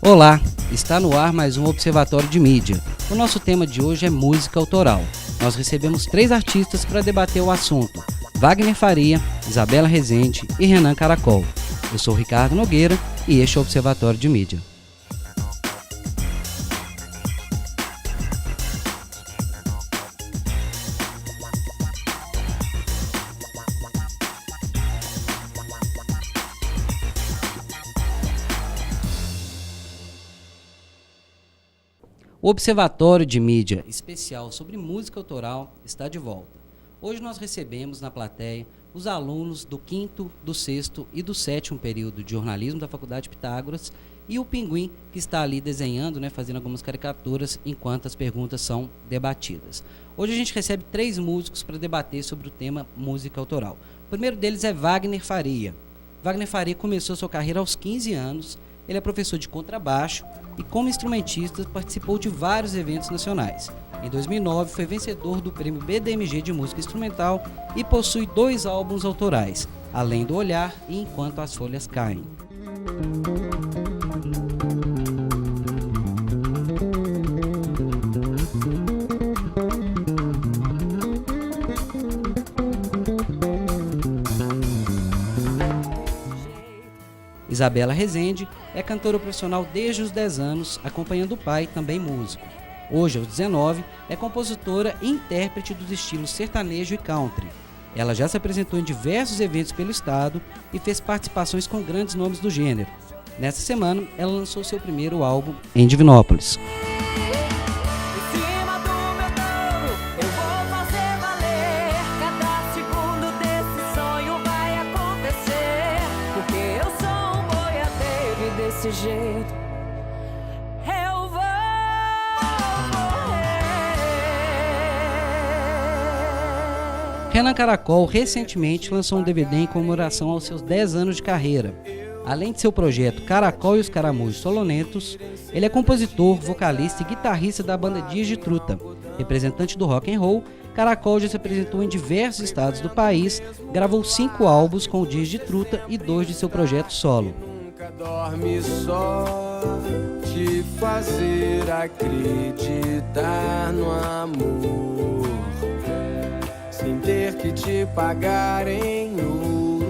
Olá, está no ar mais um Observatório de Mídia. O nosso tema de hoje é música autoral. Nós recebemos 3 artistas para debater o assunto: Wagner Faria, Isabela Rezende e Renan Caracol. Eu sou Ricardo Nogueira e este é o Observatório de Mídia. O Observatório de Mídia especial sobre música autoral está de volta. Hoje nós recebemos na plateia os alunos do 5º, do 6º e do 7º período de jornalismo da Faculdade Pitágoras e o Pinguim, que está ali desenhando, fazendo algumas caricaturas enquanto as perguntas são debatidas. Hoje a gente recebe 3 músicos para debater sobre o tema música autoral. O primeiro deles é Wagner Faria. Wagner Faria começou sua carreira aos 15 anos. Ele é professor de contrabaixo e, como instrumentista, participou de vários eventos nacionais. Em 2009, foi vencedor do prêmio BDMG de música instrumental e possui 2 álbuns autorais, Além do Olhar e Enquanto as Folhas Caem. Isabela Rezende é cantora profissional desde os 10 anos, acompanhando o pai, também músico. Hoje, aos 19, é compositora e intérprete dos estilos sertanejo e country. Ela já se apresentou em diversos eventos pelo estado e fez participações com grandes nomes do gênero. Nessa semana, ela lançou seu primeiro álbum em Divinópolis. Desse jeito eu vou morrer. Renan Caracol recentemente lançou um DVD em comemoração aos seus 10 anos de carreira. Além de seu projeto Caracol e os Caramujos Sololentos, ele é compositor, vocalista e guitarrista da banda Dias de Truta. Representante do rock and roll, Caracol já se apresentou em diversos estados do país, gravou 5 álbuns com o Dias de Truta e 2 de seu projeto solo. Dorme só, te fazer acreditar no amor, sem ter que te pagar em ouro.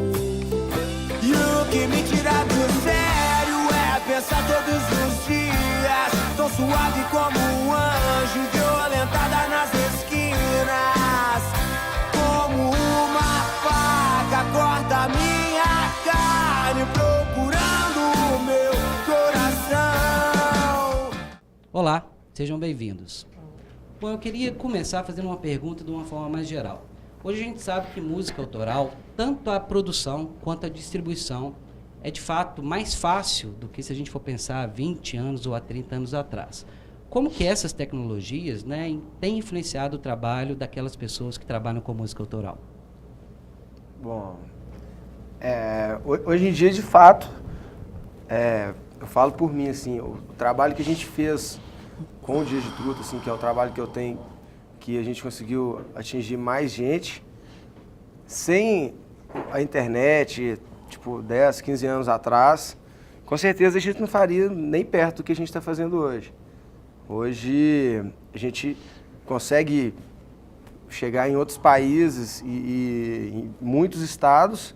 E o que me tira do sério é pensar todos os dias, tão suave como um anjo, violentada nas esquinas, como uma faca corta minha carne, procurando o meu coração. Olá, sejam bem-vindos. Bom, eu queria começar fazendo uma pergunta de uma forma mais geral. Hoje a gente sabe que música autoral, tanto a produção quanto a distribuição, é de fato mais fácil do que se a gente for pensar há 20 anos ou há 30 anos atrás. Como que essas tecnologias, têm influenciado o trabalho daquelas pessoas que trabalham com música autoral? Bom, hoje em dia, de fato, eu falo por mim, assim, o trabalho que a gente fez com o Dias de Truta, assim, que é o trabalho que eu tenho, que a gente conseguiu atingir mais gente, sem a internet, tipo, 10, 15 anos atrás, com certeza a gente não faria nem perto do que a gente está fazendo hoje. Hoje a gente consegue chegar em outros países e em muitos estados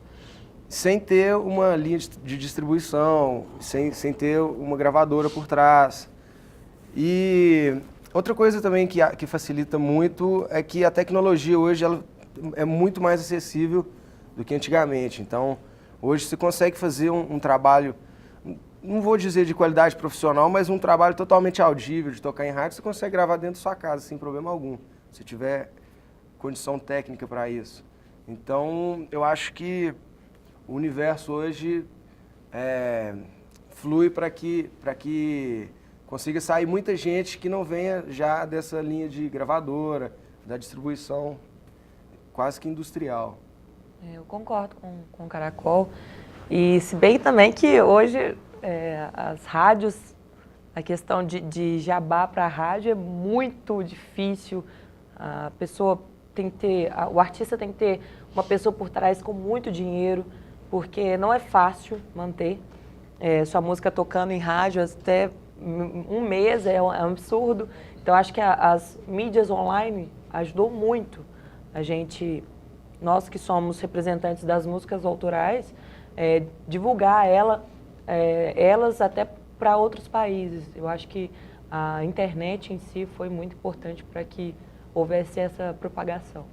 sem ter uma linha de distribuição, sem ter uma gravadora por trás. E outra coisa também que facilita muito é que a tecnologia hoje ela é muito mais acessível do que antigamente. Então, hoje você consegue fazer um trabalho, não vou dizer de qualidade profissional, mas um trabalho totalmente audível, de tocar em rádio, você consegue gravar dentro da sua casa, sem problema algum, se tiver condição técnica para isso. Então, eu acho que o universo hoje flui para que consiga sair muita gente que não venha já dessa linha de gravadora, da distribuição quase que industrial. Eu concordo com o Caracol. E se bem também que hoje as rádios, a questão de jabá para a rádio é muito difícil. A pessoa tem que ter, o artista tem que ter uma pessoa por trás com muito dinheiro, porque não é fácil manter. sua música tocando em rádio até um mês, é um absurdo. Então, acho que as mídias online ajudou muito a gente, nós que somos representantes das músicas autorais, divulgar elas até para outros países. Eu acho que a internet em si foi muito importante para que houvesse essa propagação.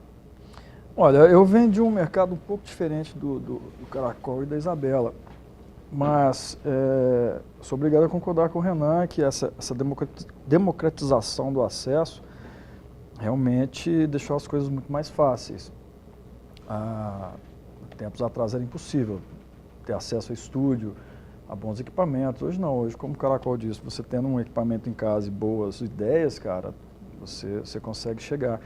Olha, eu venho de um mercado um pouco diferente do Caracol e da Isabela, mas sou obrigado a concordar com o Renan que essa democratização do acesso realmente deixou as coisas muito mais fáceis. Há tempos atrás era impossível ter acesso a estúdio, a bons equipamentos. Hoje não, hoje, como o Caracol disse, você tendo um equipamento em casa e boas ideias, cara, você consegue chegar.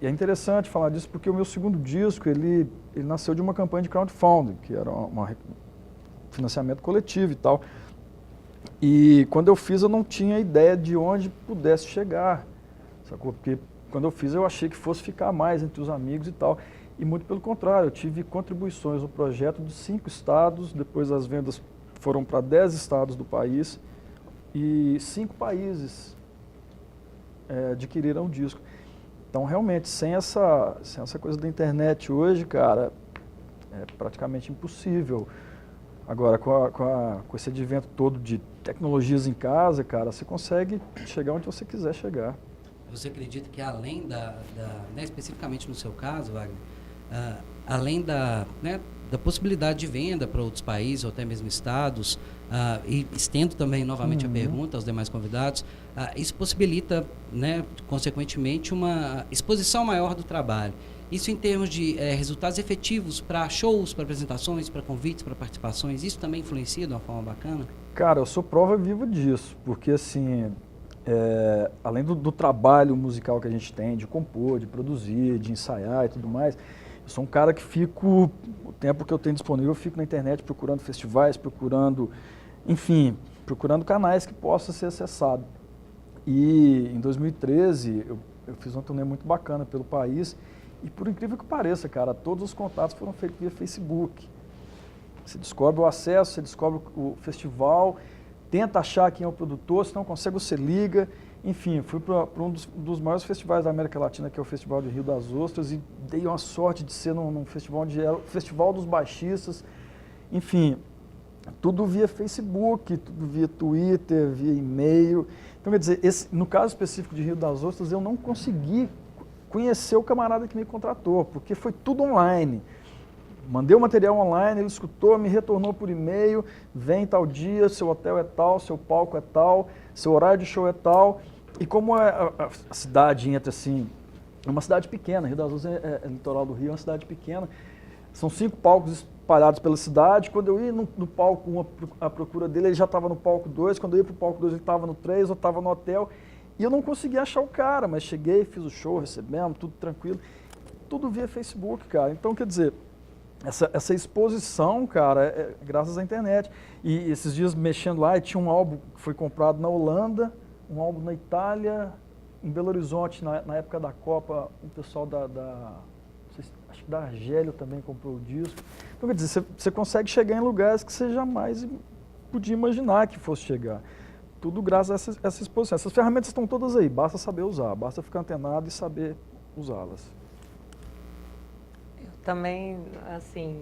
E é interessante falar disso porque o meu segundo disco, ele nasceu de uma campanha de crowdfunding, que era um financiamento coletivo e tal. E quando eu fiz, eu não tinha ideia de onde pudesse chegar, sacou? Porque quando eu fiz, eu achei que fosse ficar mais entre os amigos e tal. E muito pelo contrário, eu tive contribuições no projeto de 5 estados, depois as vendas foram para 10 estados do país e 5 países adquiriram o disco. Então, realmente, sem essa coisa da internet hoje, cara, é praticamente impossível. Agora, com esse advento todo de tecnologias em casa, cara, você consegue chegar onde você quiser chegar. Você acredita que além né, especificamente no seu caso, Wagner, além da possibilidade de venda para outros países ou até mesmo estados, e estendo também novamente a pergunta aos demais convidados, isso possibilita, né, consequentemente, uma exposição maior do trabalho. Isso em termos de resultados efetivos para shows, para apresentações, para convites, para participações, isso também influencia de uma forma bacana? Cara, eu sou prova viva disso, porque assim, além do trabalho musical que a gente tem, de compor, de produzir, de ensaiar e tudo mais, eu sou um cara que fico, o tempo que eu tenho disponível, eu fico na internet procurando festivais, procurando canais que possam ser acessados. E em 2013, eu fiz uma turnê muito bacana pelo país, e por incrível que pareça, cara, todos os contatos foram feitos via Facebook. Você descobre o acesso, você descobre o festival, tenta achar quem é o produtor, se não consegue você liga. Enfim, fui para um dos maiores festivais da América Latina, que é o Festival de Rio das Ostras, e dei uma sorte de ser num festival dos baixistas. Enfim, tudo via Facebook, tudo via Twitter, via e-mail. Então, quer dizer, no caso específico de Rio das Ostras, eu não consegui conhecer o camarada que me contratou, porque foi tudo online. Mandei o material online, ele escutou, me retornou por e-mail, vem tal dia, seu hotel é tal, seu palco é tal, seu horário de show é tal. E como a cidade entra assim, é uma cidade pequena, Rio das Ostras é litoral do Rio, é uma cidade pequena, são 5 palcos espalhados pela cidade. Quando eu ia no palco 1 à procura dele, ele já estava no palco 2, quando eu ia para o palco 2 ele estava no 3, eu estava no hotel, e eu não conseguia achar o cara, mas cheguei, fiz o show, recebemos, tudo tranquilo, tudo via Facebook, cara. Então, quer dizer, essa exposição, cara, graças à internet. E esses dias mexendo lá, e tinha um álbum que foi comprado na Holanda, um álbum na Itália, em Belo Horizonte, na época da Copa, o pessoal acho que da Argélio também comprou o disco. Então, quer dizer, você consegue chegar em lugares que você jamais podia imaginar que fosse chegar. Tudo graças a essa exposição. Essas ferramentas estão todas aí, basta saber usar, basta ficar antenado e saber usá-las. Também, assim,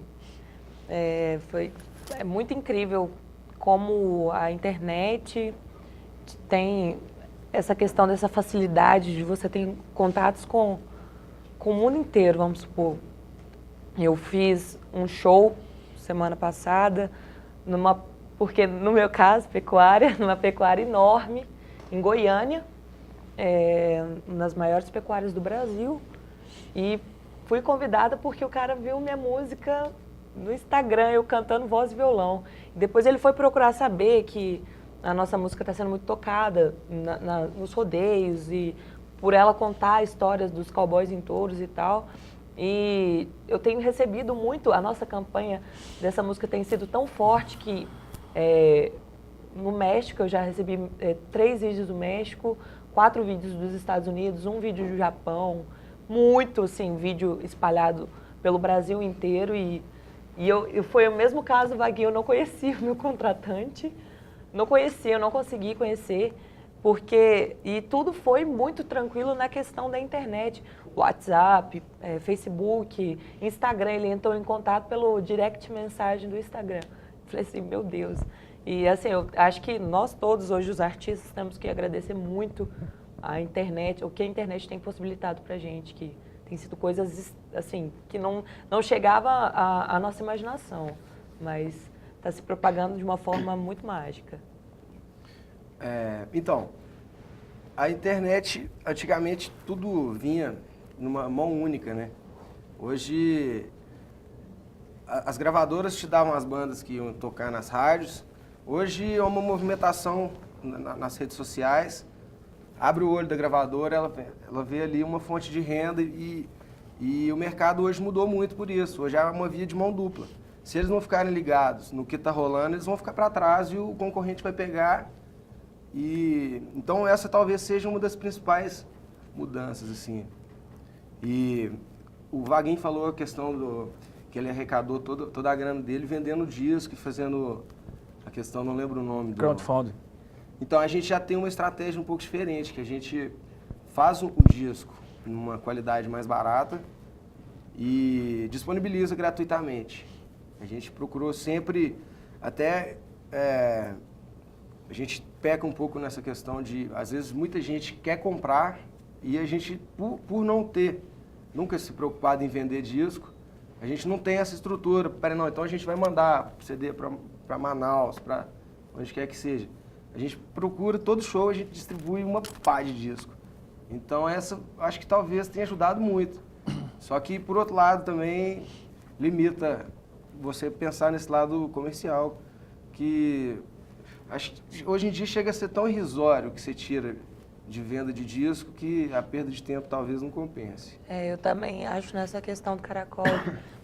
é muito incrível como a internet tem essa questão dessa facilidade de você ter contatos com o mundo inteiro, vamos supor. Eu fiz um show semana passada, porque no meu caso, numa pecuária enorme, em Goiânia, uma das maiores pecuárias do Brasil, e fui convidada porque o cara viu minha música no Instagram, eu cantando voz e violão. Depois ele foi procurar saber que a nossa música está sendo muito tocada nos rodeios, e por ela contar histórias dos cowboys em touros e tal. E eu tenho recebido muito, a nossa campanha dessa música tem sido tão forte que no México eu já recebi 3 vídeos do México, 4 vídeos dos Estados Unidos, 1 vídeo do Japão, muito, assim, vídeo espalhado pelo Brasil inteiro, e E foi o mesmo caso, Vaguinho, eu não conhecia o meu contratante, não conhecia, eu não consegui conhecer, e tudo foi muito tranquilo na questão da internet, WhatsApp, Facebook, Instagram, ele entrou em contato pelo direct mensagem do Instagram. Falei assim, meu Deus. E assim, eu acho que nós todos hoje, os artistas, temos que agradecer muito a internet, o que a internet tem possibilitado pra gente, que tem sido coisas assim, que não chegava à nossa imaginação, mas está se propagando de uma forma muito mágica. Então, a internet, antigamente, tudo vinha numa mão única, né? Hoje, as gravadoras te davam as bandas que iam tocar nas rádios. Hoje é uma movimentação nas redes sociais. Abre o olho da gravadora, ela vê ali uma fonte de renda e o mercado hoje mudou muito por isso. Hoje é uma via de mão dupla. Se eles não ficarem ligados no que está rolando, eles vão ficar para trás e o concorrente vai pegar. Então essa talvez seja uma das principais mudanças, assim. E o Vaguinho falou a questão que ele arrecadou toda a grana dele vendendo disco e fazendo a questão, não lembro o nome. Crowdfunding. Então a gente já tem uma estratégia um pouco diferente, que a gente faz o disco numa qualidade mais barata e disponibiliza gratuitamente. A gente procurou sempre, até a gente peca um pouco nessa questão de, às vezes muita gente quer comprar e a gente, por não ter nunca se preocupado em vender disco, a gente não tem essa estrutura. Não, então a gente vai mandar CD para Manaus, para onde quer que seja. A gente procura, todo show a gente distribui uma pá de disco. Então essa, acho que talvez tenha ajudado muito. Só que, por outro lado, também limita você pensar nesse lado comercial, que acho que hoje em dia chega a ser tão irrisório o que você tira de venda de disco que a perda de tempo talvez não compense. Eu também acho nessa questão do Caracol,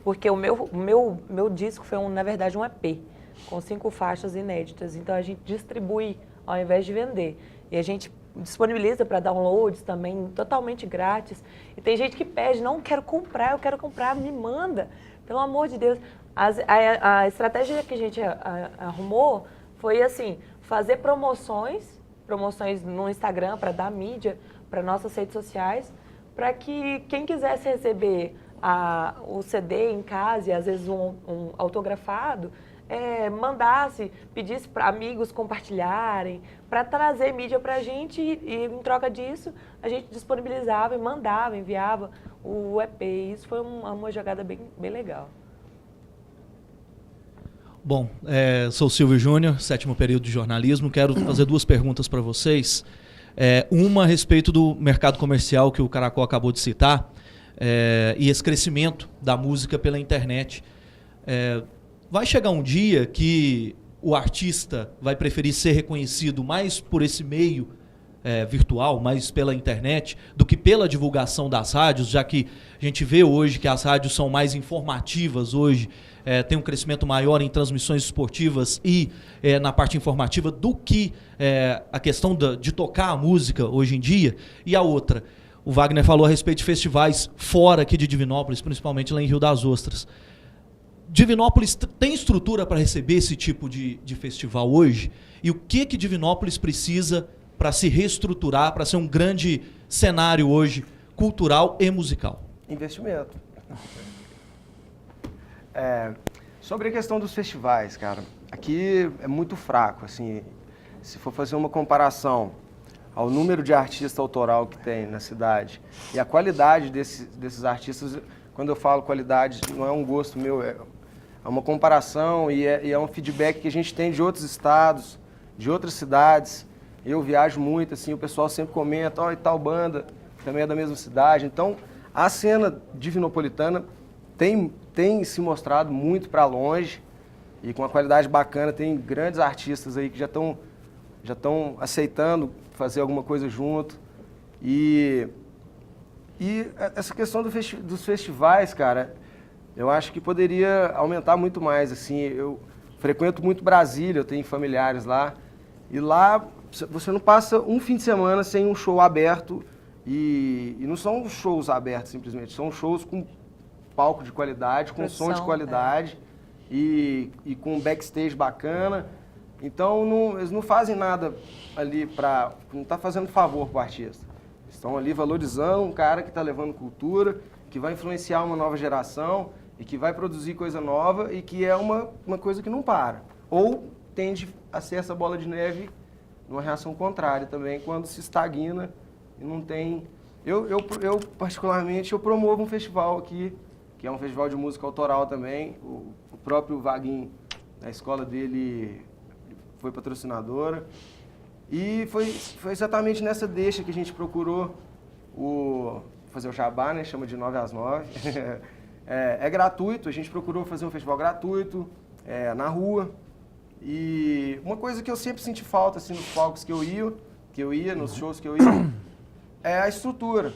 porque o meu disco foi, na verdade, um EP, com 5 faixas inéditas. Então a gente distribui ao invés de vender. E a gente disponibiliza para downloads também, totalmente grátis. E tem gente que pede, não, quero comprar, eu quero comprar, me manda. Pelo amor de Deus. A estratégia que a gente arrumou foi assim, fazer promoções no Instagram para dar mídia para nossas redes sociais, para que quem quisesse receber o CD em casa e às vezes um autografado, mandasse, pedisse para amigos compartilharem, para trazer mídia para a gente e em troca disso a gente disponibilizava e mandava, enviava o EP. Isso foi uma jogada bem legal. Bom, sou Silvio Júnior, 7º período de jornalismo. Quero fazer 2 perguntas para vocês. Uma a respeito do mercado comercial que o Caracol acabou de citar e esse crescimento da música pela internet. Vai chegar um dia que o artista vai preferir ser reconhecido mais por esse meio virtual, mais pela internet, do que pela divulgação das rádios, já que a gente vê hoje que as rádios são mais informativas hoje, tem um crescimento maior em transmissões esportivas e na parte informativa do que a questão de tocar a música hoje em dia. E a outra, o Wagner falou a respeito de festivais fora aqui de Divinópolis, principalmente lá em Rio das Ostras. Divinópolis tem estrutura para receber esse tipo de festival hoje? E o que Divinópolis precisa para se reestruturar, para ser um grande cenário hoje, cultural e musical? Investimento. Sobre a questão dos festivais, cara, aqui é muito fraco, assim, se for fazer uma comparação ao número de artista autoral que tem na cidade e a qualidade desses artistas, quando eu falo qualidade, não é um gosto meu, é uma comparação e é um feedback que a gente tem de outros estados, de outras cidades. Eu viajo muito, assim, o pessoal sempre comenta, e tal banda também é da mesma cidade. Então, a cena divinopolitana tem se mostrado muito para longe e com uma qualidade bacana. Tem grandes artistas aí que já estão aceitando fazer alguma coisa junto. E essa questão dos festivais, cara, eu acho que poderia aumentar muito mais. Assim, eu frequento muito Brasília, eu tenho familiares lá, e lá você não passa um fim de semana sem um show aberto, e não são shows abertos simplesmente, são shows com palco de qualidade, com som de qualidade, e com um backstage bacana. Então, eles não fazem nada ali não tá fazendo favor pro artista. Estão ali valorizando um cara que está levando cultura, que vai influenciar uma nova geração e que vai produzir coisa nova e que é uma coisa que não para. Ou tende a ser essa bola de neve numa reação contrária também, quando se estagna e não tem... Eu particularmente, eu promovo um festival aqui, que é um festival de música autoral também. O próprio Vaguinho, a escola dele foi patrocinadora. E foi exatamente nessa deixa que a gente procurou fazer o jabá, né? Chama de 9 às 9. É gratuito, a gente procurou fazer um festival gratuito, na rua. E uma coisa que eu sempre senti falta assim, nos palcos que eu ia, nos shows que eu ia, é a estrutura.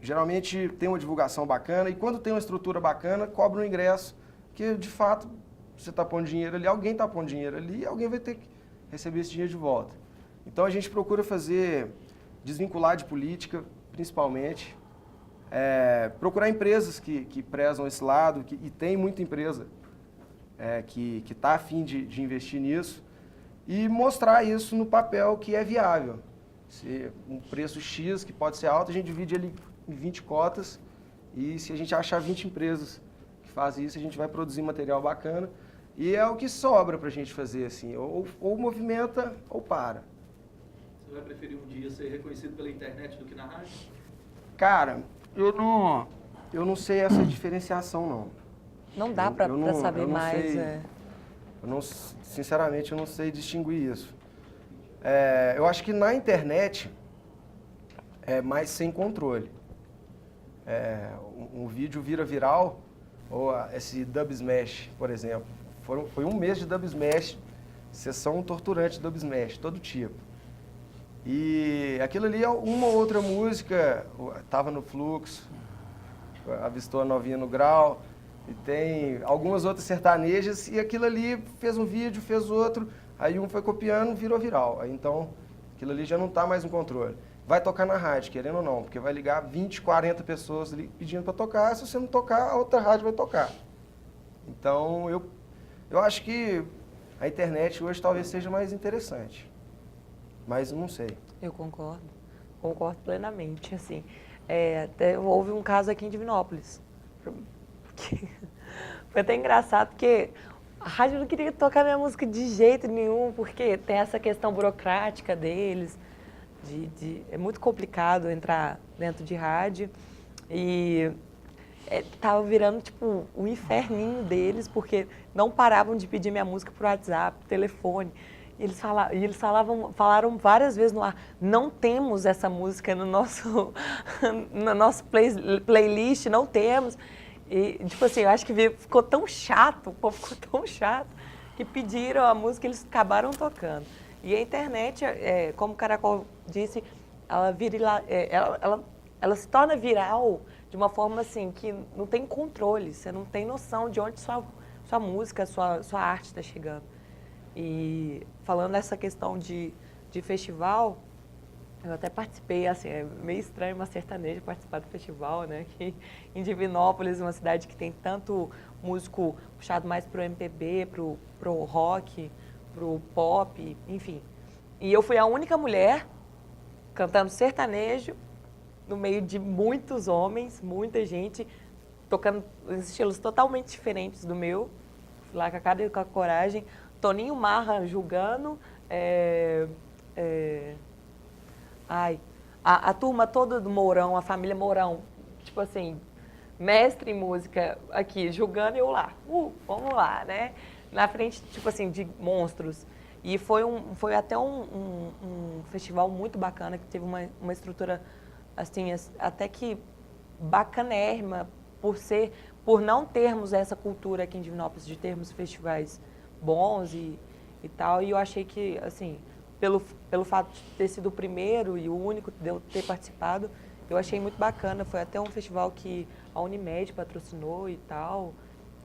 Geralmente tem uma divulgação bacana e quando tem uma estrutura bacana, cobra um ingresso, que de fato você está pondo dinheiro ali, alguém está pondo dinheiro ali e alguém vai ter que receber esse dinheiro de volta. Então a gente procura desvincular de política, principalmente, procurar empresas que prezam esse lado, e tem muita empresa que está a fim de investir nisso, e mostrar isso no papel que é viável. Se um preço X que pode ser alto, a gente divide ele em 20 cotas, e se a gente achar 20 empresas que fazem isso, a gente vai produzir material bacana, e é o que sobra para a gente fazer, assim, ou movimenta ou para. Você vai preferir um dia ser reconhecido pela internet do que na rádio? Cara, eu não sei essa diferenciação, não. Não dá para saber mais. Sinceramente, eu não sei distinguir isso. Eu acho que na internet é mais sem controle. Um vídeo vira viral, ou esse Dub Smash, por exemplo. Foi um mês de Dub Smash, sessão torturante de Dub Smash, todo tipo. E aquilo ali é uma ou outra música, estava no Fluxo, avistou a Novinha no Grau, e tem algumas outras sertanejas, e aquilo ali fez um vídeo, fez outro, aí um foi copiando, virou viral. Aí, então, aquilo ali já não está mais no controle. Vai tocar na rádio, querendo ou não, porque vai ligar 20, 40 pessoas ali pedindo para tocar, se você não tocar, a outra rádio vai tocar. Então, eu acho que a internet hoje talvez seja mais interessante. Mas eu não sei. Eu concordo plenamente, assim. Até houve um caso aqui em Divinópolis. Foi até engraçado, porque a rádio não queria tocar minha música de jeito nenhum, porque tem essa questão burocrática deles, é muito complicado entrar dentro de rádio. E tava virando, tipo, um inferninho deles, porque não paravam de pedir minha música por WhatsApp, telefone. Eles falaram várias vezes no ar, não temos essa música no nosso playlist, não temos. E, tipo assim, eu acho que ficou tão chato, o povo ficou tão chato, que pediram a música e eles acabaram tocando. E a internet, como o Caracol disse, ela se torna viral de uma forma assim, que não tem controle, você não tem noção de onde sua música, sua arte está chegando. E falando dessa questão de festival, eu até participei, assim, é meio estranho uma sertaneja participar do festival, né? Que em Divinópolis, uma cidade que tem tanto músico puxado mais pro MPB, pro rock, pro pop, enfim. E eu fui a única mulher cantando sertanejo no meio de muitos homens, muita gente, tocando estilos totalmente diferentes do meu. Fui lá com a cara e com a coragem. Toninho Marra julgando, a turma toda do Mourão, a família Mourão, tipo assim, mestre em música aqui, julgando e eu lá, vamos lá, né? Na frente, tipo assim, de monstros. E foi até um festival muito bacana, que teve uma estrutura, assim, até que bacanérrima, por não termos essa cultura aqui em Divinópolis, de termos festivais bons e tal, e eu achei que, assim, pelo fato de ter sido o primeiro e o único de eu ter participado, eu achei muito bacana. Foi até um festival que a Unimed patrocinou e tal,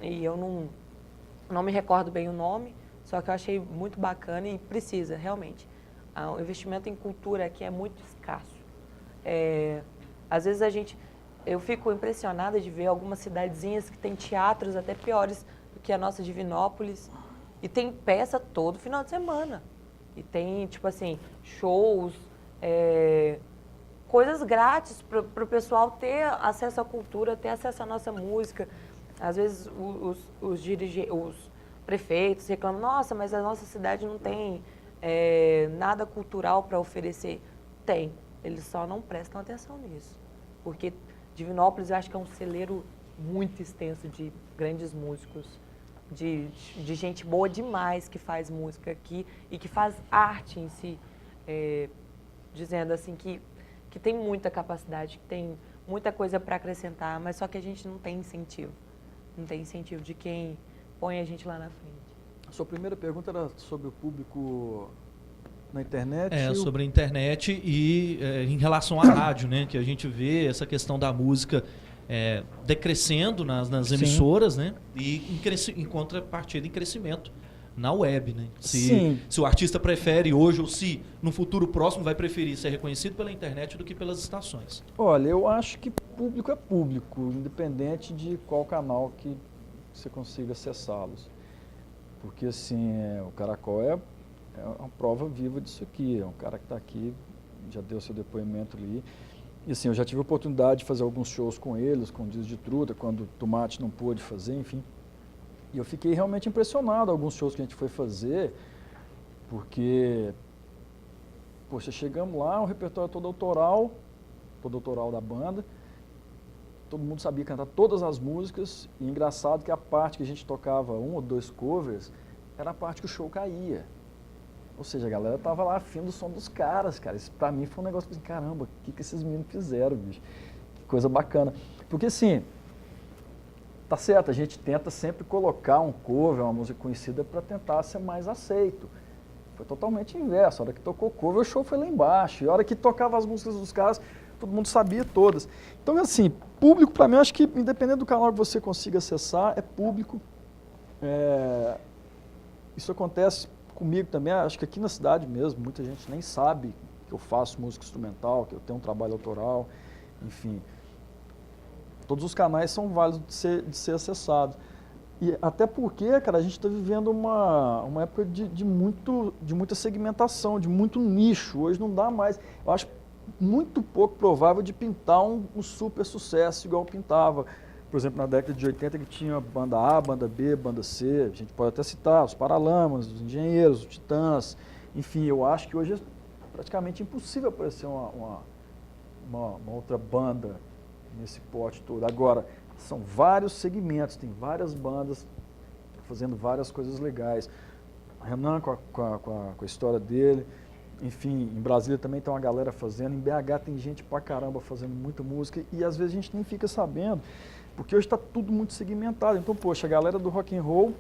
e eu não me recordo bem o nome, só que eu achei muito bacana e precisa, realmente. O investimento em cultura aqui é muito escasso. Às vezes eu fico impressionada de ver algumas cidadezinhas que têm teatros até piores do que é a nossa Divinópolis, e tem peça todo final de semana. E tem, tipo assim, shows, coisas grátis para o pessoal ter acesso à cultura, ter acesso à nossa música. Às vezes os prefeitos reclamam, nossa, mas a nossa cidade não tem nada cultural para oferecer. Tem, eles só não prestam atenção nisso. Porque Divinópolis eu acho que é um celeiro muito extenso de grandes músicos, de gente boa demais que faz música aqui e que faz arte em si, dizendo assim que tem muita capacidade, que tem muita coisa para acrescentar, mas só que a gente não tem incentivo. Não tem incentivo de quem põe a gente lá na frente. A sua primeira pergunta era sobre o público na internet? Sobre a internet e em relação à rádio, né? Que a gente vê essa questão da música decrescendo nas emissoras, né? E em contrapartida em crescimento na web, né? Se o artista prefere hoje ou se no futuro próximo vai preferir ser reconhecido pela internet do que pelas estações. Olha, eu acho que público é público, independente de qual canal que você consiga acessá-los. Porque assim, o Caracol é uma prova viva disso aqui, é um cara que está aqui, já deu seu depoimento ali. E assim, eu já tive a oportunidade de fazer alguns shows com eles, com o Dias de Truta, quando o Tomate não pôde fazer, enfim. E eu fiquei realmente impressionado alguns shows que a gente foi fazer, porque, poxa, chegamos lá, o repertório todo autoral da banda, todo mundo sabia cantar todas as músicas, e engraçado que a parte que a gente tocava 1 ou 2 covers, era a parte que o show caía. Ou seja, a galera tava lá afim do som dos caras, cara. Isso pra mim foi um negócio assim, caramba, o que esses meninos fizeram, bicho? Que coisa bacana. Porque assim, tá certo, a gente tenta sempre colocar um cover, uma música conhecida para tentar ser mais aceito. Foi totalmente inverso. A hora que tocou cover, o show foi lá embaixo. E a hora que tocava as músicas dos caras, todo mundo sabia todas. Então assim, público pra mim, eu acho que independente do canal que você consiga acessar, é público. Isso acontece comigo também, acho que aqui na cidade mesmo, muita gente nem sabe que eu faço música instrumental, que eu tenho um trabalho autoral, enfim. Todos os canais são válidos de ser acessados. E até porque, cara, a gente está vivendo uma época de muita segmentação, de muito nicho. Hoje não dá mais. Eu acho muito pouco provável de pintar um super sucesso igual pintava. Por exemplo, na década de 80 que tinha banda A, banda B, banda C, a gente pode até citar os Paralamas, os Engenheiros, os Titãs, enfim, eu acho que hoje é praticamente impossível aparecer uma outra banda nesse pote todo. Agora, são vários segmentos, tem várias bandas fazendo várias coisas legais. Renan com a história dele, enfim, em Brasília também tem uma galera fazendo, em BH tem gente pra caramba fazendo muita música e às vezes a gente nem fica sabendo. Porque hoje está tudo muito segmentado. Então, poxa, a galera do rock and roll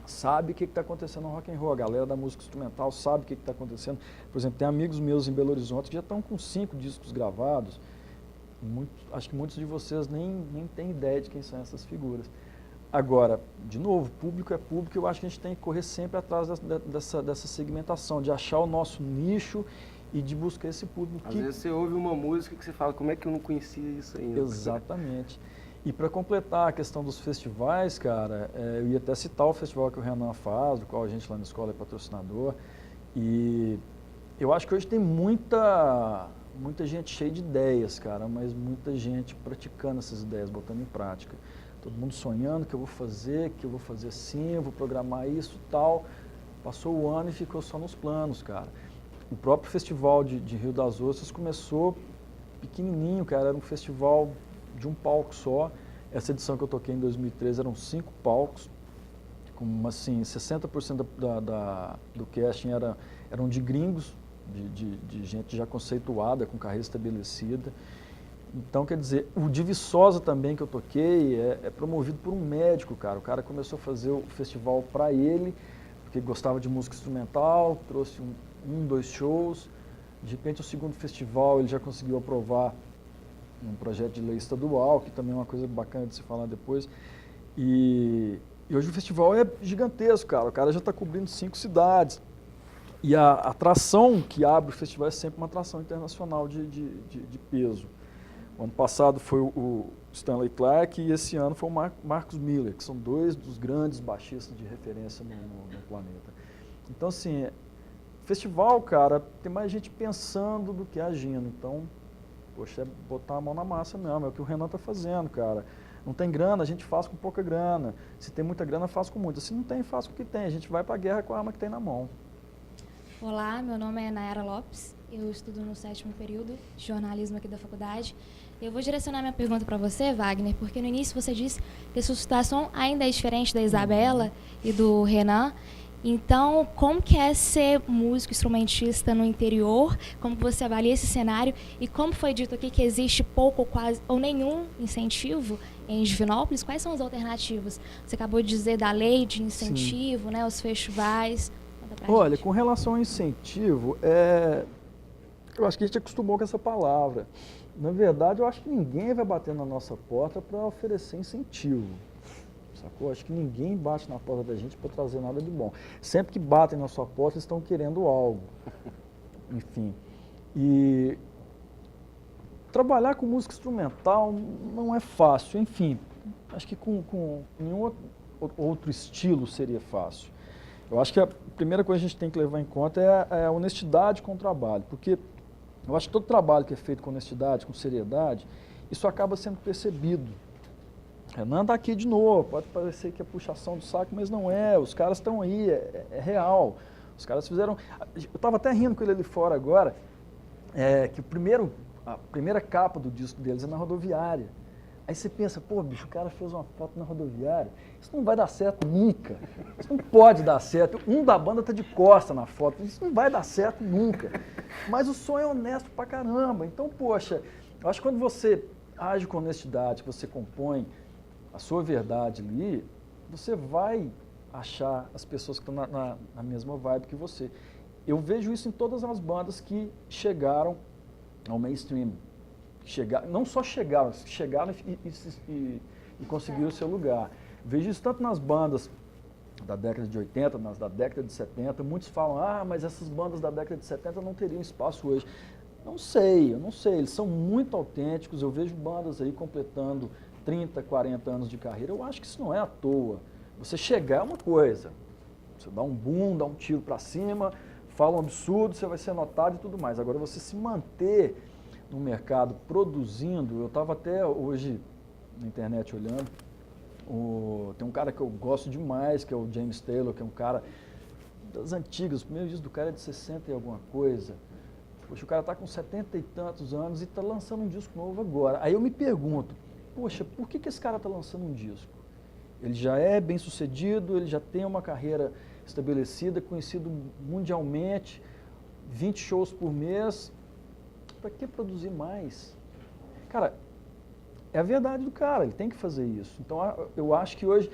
sabe o que está acontecendo no rock and roll. A galera da música instrumental sabe o que está acontecendo. Por exemplo, tem amigos meus em Belo Horizonte que já estão com 5 discos gravados. Acho que muitos de vocês nem têm ideia de quem são essas figuras. Agora, de novo, público é público. Eu acho que a gente tem que correr sempre atrás dessa segmentação, de achar o nosso nicho e de buscar esse público. Às vezes você ouve uma música que você fala, como é que eu não conhecia isso ainda? Exatamente. E para completar a questão dos festivais, cara, eu ia até citar o festival que o Renan faz, do qual a gente lá na escola é patrocinador. E eu acho que hoje tem muita gente cheia de ideias, cara, mas muita gente praticando essas ideias, botando em prática. Todo mundo sonhando que eu vou fazer assim, eu vou programar isso e tal. Passou o ano e ficou só nos planos, cara. O próprio festival de Rio das Ostras começou pequenininho, cara, era um festival de um palco só. Essa edição que eu toquei em 2013 eram 5 palcos, com assim, 60% do casting eram de gringos, de gente já conceituada, com carreira estabelecida. Então, quer dizer, o de Viçosa também que eu toquei é promovido por um médico, cara. O cara começou a fazer o festival para ele, porque gostava de música instrumental, trouxe 2 shows. De repente, o segundo festival ele já conseguiu aprovar um projeto de lei estadual, que também é uma coisa bacana de se falar depois. E hoje o festival é gigantesco, cara. O cara já está cobrindo 5 cidades. E a atração que abre o festival é sempre uma atração internacional de peso. O ano passado foi o Stanley Clarke e esse ano foi o Marcus Miller, que são dois dos grandes baixistas de referência no planeta. Então, assim, festival, cara, tem mais gente pensando do que agindo. Então, poxa, é botar a mão na massa mesmo, é o que o Renan tá fazendo, cara. Não tem grana, a gente faz com pouca grana. Se tem muita grana, faz com muita. Se não tem, faz com o que tem. A gente vai pra guerra com a arma que tem na mão. Olá, meu nome é Nayara Lopes, eu estudo no 7º período de jornalismo aqui da faculdade. Eu vou direcionar minha pergunta para você, Wagner, porque no início você disse que a sua situação ainda é diferente da Isabela e do Renan. Então, como que é ser músico, instrumentista no interior? Como você avalia esse cenário? E como foi dito aqui que existe pouco ou quase ou nenhum incentivo em Divinópolis, quais são as alternativas? Você acabou de dizer da lei de incentivo, né, os festivais. Olha, com relação ao incentivo, eu acho que a gente acostumou com essa palavra. Na verdade, eu acho que ninguém vai bater na nossa porta para oferecer incentivo. Sacou? Acho que ninguém bate na porta da gente para trazer nada de bom. Sempre que batem na sua porta, eles estão querendo algo. Enfim. E trabalhar com música instrumental não é fácil. Enfim, acho que com nenhum outro estilo seria fácil. Eu acho que a primeira coisa que a gente tem que levar em conta é a honestidade com o trabalho, porque eu acho que todo trabalho que é feito com honestidade, com seriedade, isso acaba sendo percebido. Renan está aqui de novo, pode parecer que é puxação do saco, mas não é, os caras estão aí, é real. Os caras fizeram... Eu estava até rindo com ele ali fora agora, que a primeira capa do disco deles é na rodoviária. Aí você pensa, pô, bicho, o cara fez uma foto na rodoviária, isso não vai dar certo nunca, isso não pode dar certo, um da banda tá de costa na foto, isso não vai dar certo nunca. Mas o som é honesto pra caramba, então, poxa, eu acho que quando você age com honestidade, que você compõe a sua verdade ali, você vai achar as pessoas que estão na mesma vibe que você. Eu vejo isso em todas as bandas que chegaram ao mainstream. Não só chegaram e conseguiram o seu lugar. Vejo isso tanto nas bandas da década de 80, nas da década de 70. Muitos falam, mas essas bandas da década de 70 não teriam espaço hoje. Eu não sei, eles são muito autênticos. Eu vejo bandas aí completando 30, 40 anos de carreira. Eu acho que isso não é à toa. Você chegar é uma coisa, você dá um boom, dá um tiro para cima, fala um absurdo, você vai ser notado e tudo mais. Agora, você se manter no mercado produzindo, eu estava até hoje na internet olhando, tem um cara que eu gosto demais, que é o James Taylor, que é um cara das antigas, os primeiros discos do cara é de 60 e alguma coisa. Poxa, o cara está com 70 e tantos anos e está lançando um disco novo agora. Aí eu me pergunto, poxa, por que esse cara está lançando um disco? Ele já é bem sucedido, ele já tem uma carreira estabelecida, conhecido mundialmente, 20 shows por mês. Para que produzir mais? Cara, é a verdade do cara, ele tem que fazer isso. Então, eu acho que hoje,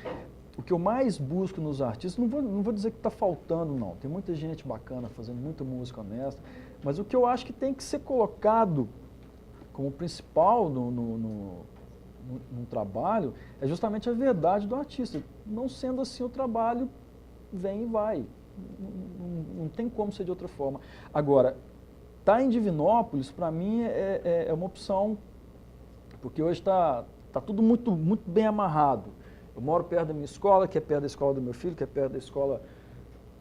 o que eu mais busco nos artistas, não vou dizer que está faltando, não. Tem muita gente bacana fazendo muita música honesta, mas o que eu acho que tem que ser colocado como principal no trabalho é justamente a verdade do artista. Não sendo assim, o trabalho vem e vai. Não tem como ser de outra forma. Agora, estar em Divinópolis, para mim, é uma opção, porque hoje está tudo muito, muito bem amarrado. Eu moro perto da minha escola, que é perto da escola do meu filho, que é perto da escola,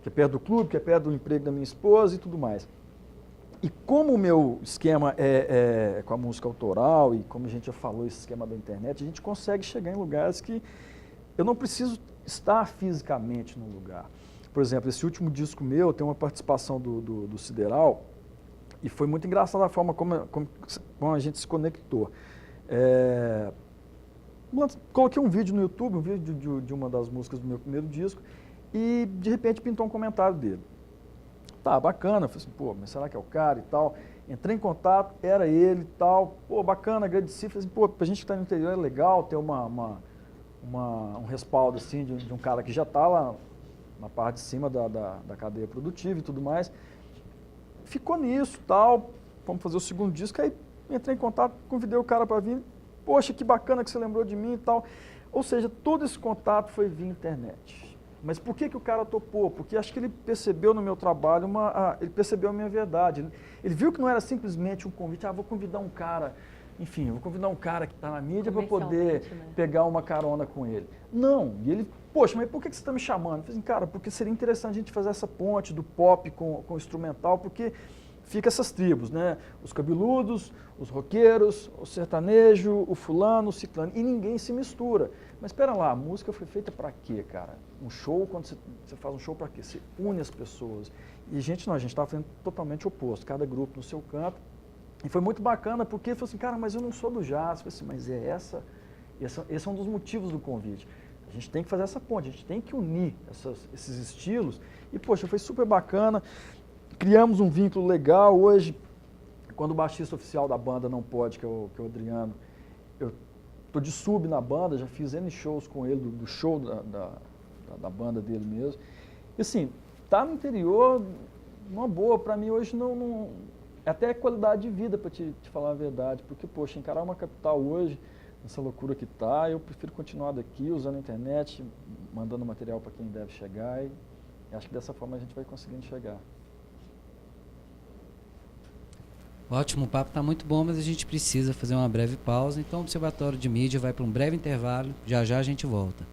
que é perto do clube, que é perto do emprego da minha esposa e tudo mais. E como o meu esquema é com a música autoral, e como a gente já falou, esse esquema da internet, a gente consegue chegar em lugares que eu não preciso estar fisicamente no lugar. Por exemplo, esse último disco meu tem uma participação do Sideral, e foi muito engraçada a forma como a gente se conectou. Coloquei um vídeo no YouTube, um vídeo de uma das músicas do meu primeiro disco, e de repente pintou um comentário dele. Tá, bacana, eu falei assim, pô, mas será que é o cara e tal? Entrei em contato, era ele e tal, pô, bacana, agradeci, falei assim, pô, pra gente que tá no interior é legal ter um respaldo assim de um cara que já tá lá na parte de cima da cadeia produtiva e tudo mais. Ficou nisso, tal, vamos fazer o segundo disco, aí entrei em contato, convidei o cara para vir, poxa, que bacana que você lembrou de mim e tal. Ou seja, todo esse contato foi via internet. Mas por que o cara topou? Porque acho que ele percebeu no meu trabalho, ele percebeu a minha verdade. Ele viu que não era simplesmente um convite, vou convidar um cara enfim, eu vou convidar um cara que está na mídia para poder Comercialmente, né? pegar uma carona com ele. Não, e ele, poxa, mas por que você está me chamando? Eu falei assim, cara, porque seria interessante a gente fazer essa ponte do pop com o instrumental, porque fica essas tribos, né? Os cabeludos, os roqueiros, o sertanejo, o fulano, o ciclano, e ninguém se mistura. Mas espera lá, a música foi feita para quê, cara? Um show, quando você faz um show para quê? Você une as pessoas. E a gente estava fazendo totalmente oposto, cada grupo no seu canto. E foi muito bacana, porque ele falou assim, cara, mas eu não sou do jazz. Eu falei assim, mas esse é um dos motivos do convite. A gente tem que fazer essa ponte, a gente tem que unir esses estilos. E, poxa, foi super bacana. Criamos um vínculo legal. Hoje, quando o baixista oficial da banda não pode, que é o Adriano, eu estou de sub na banda, já fiz N shows com ele, do show da banda dele mesmo. E assim, tá no interior, uma boa, para mim hoje não é até qualidade de vida, para te falar a verdade, porque, poxa, encarar uma capital hoje, nessa loucura que tá, eu prefiro continuar daqui, usando a internet, mandando material para quem deve chegar, e acho que dessa forma a gente vai conseguindo chegar. Ótimo, o papo está muito bom, mas a gente precisa fazer uma breve pausa. Então o Observatório de Mídia vai para um breve intervalo. Já já a gente volta.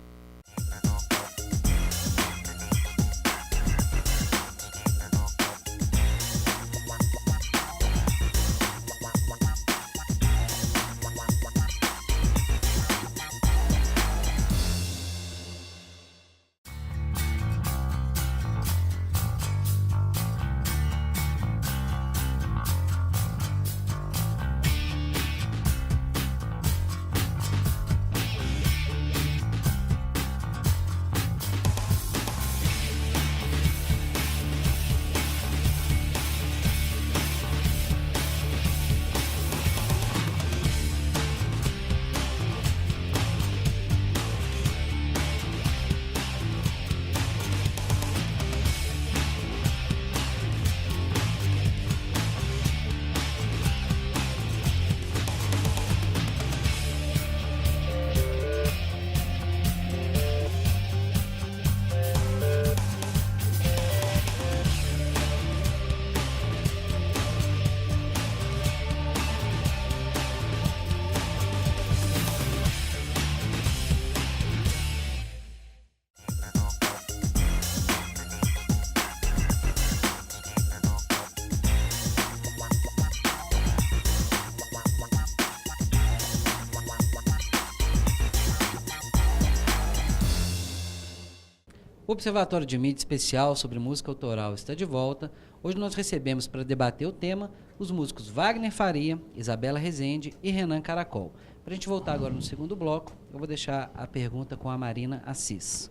O Observatório de Mídia Especial sobre Música Autoral está de volta. Hoje nós recebemos para debater o tema os músicos Wagner Faria, Isabela Rezende e Renan Caracol. Para a gente voltar agora no segundo bloco, eu vou deixar a pergunta com a Marina Assis.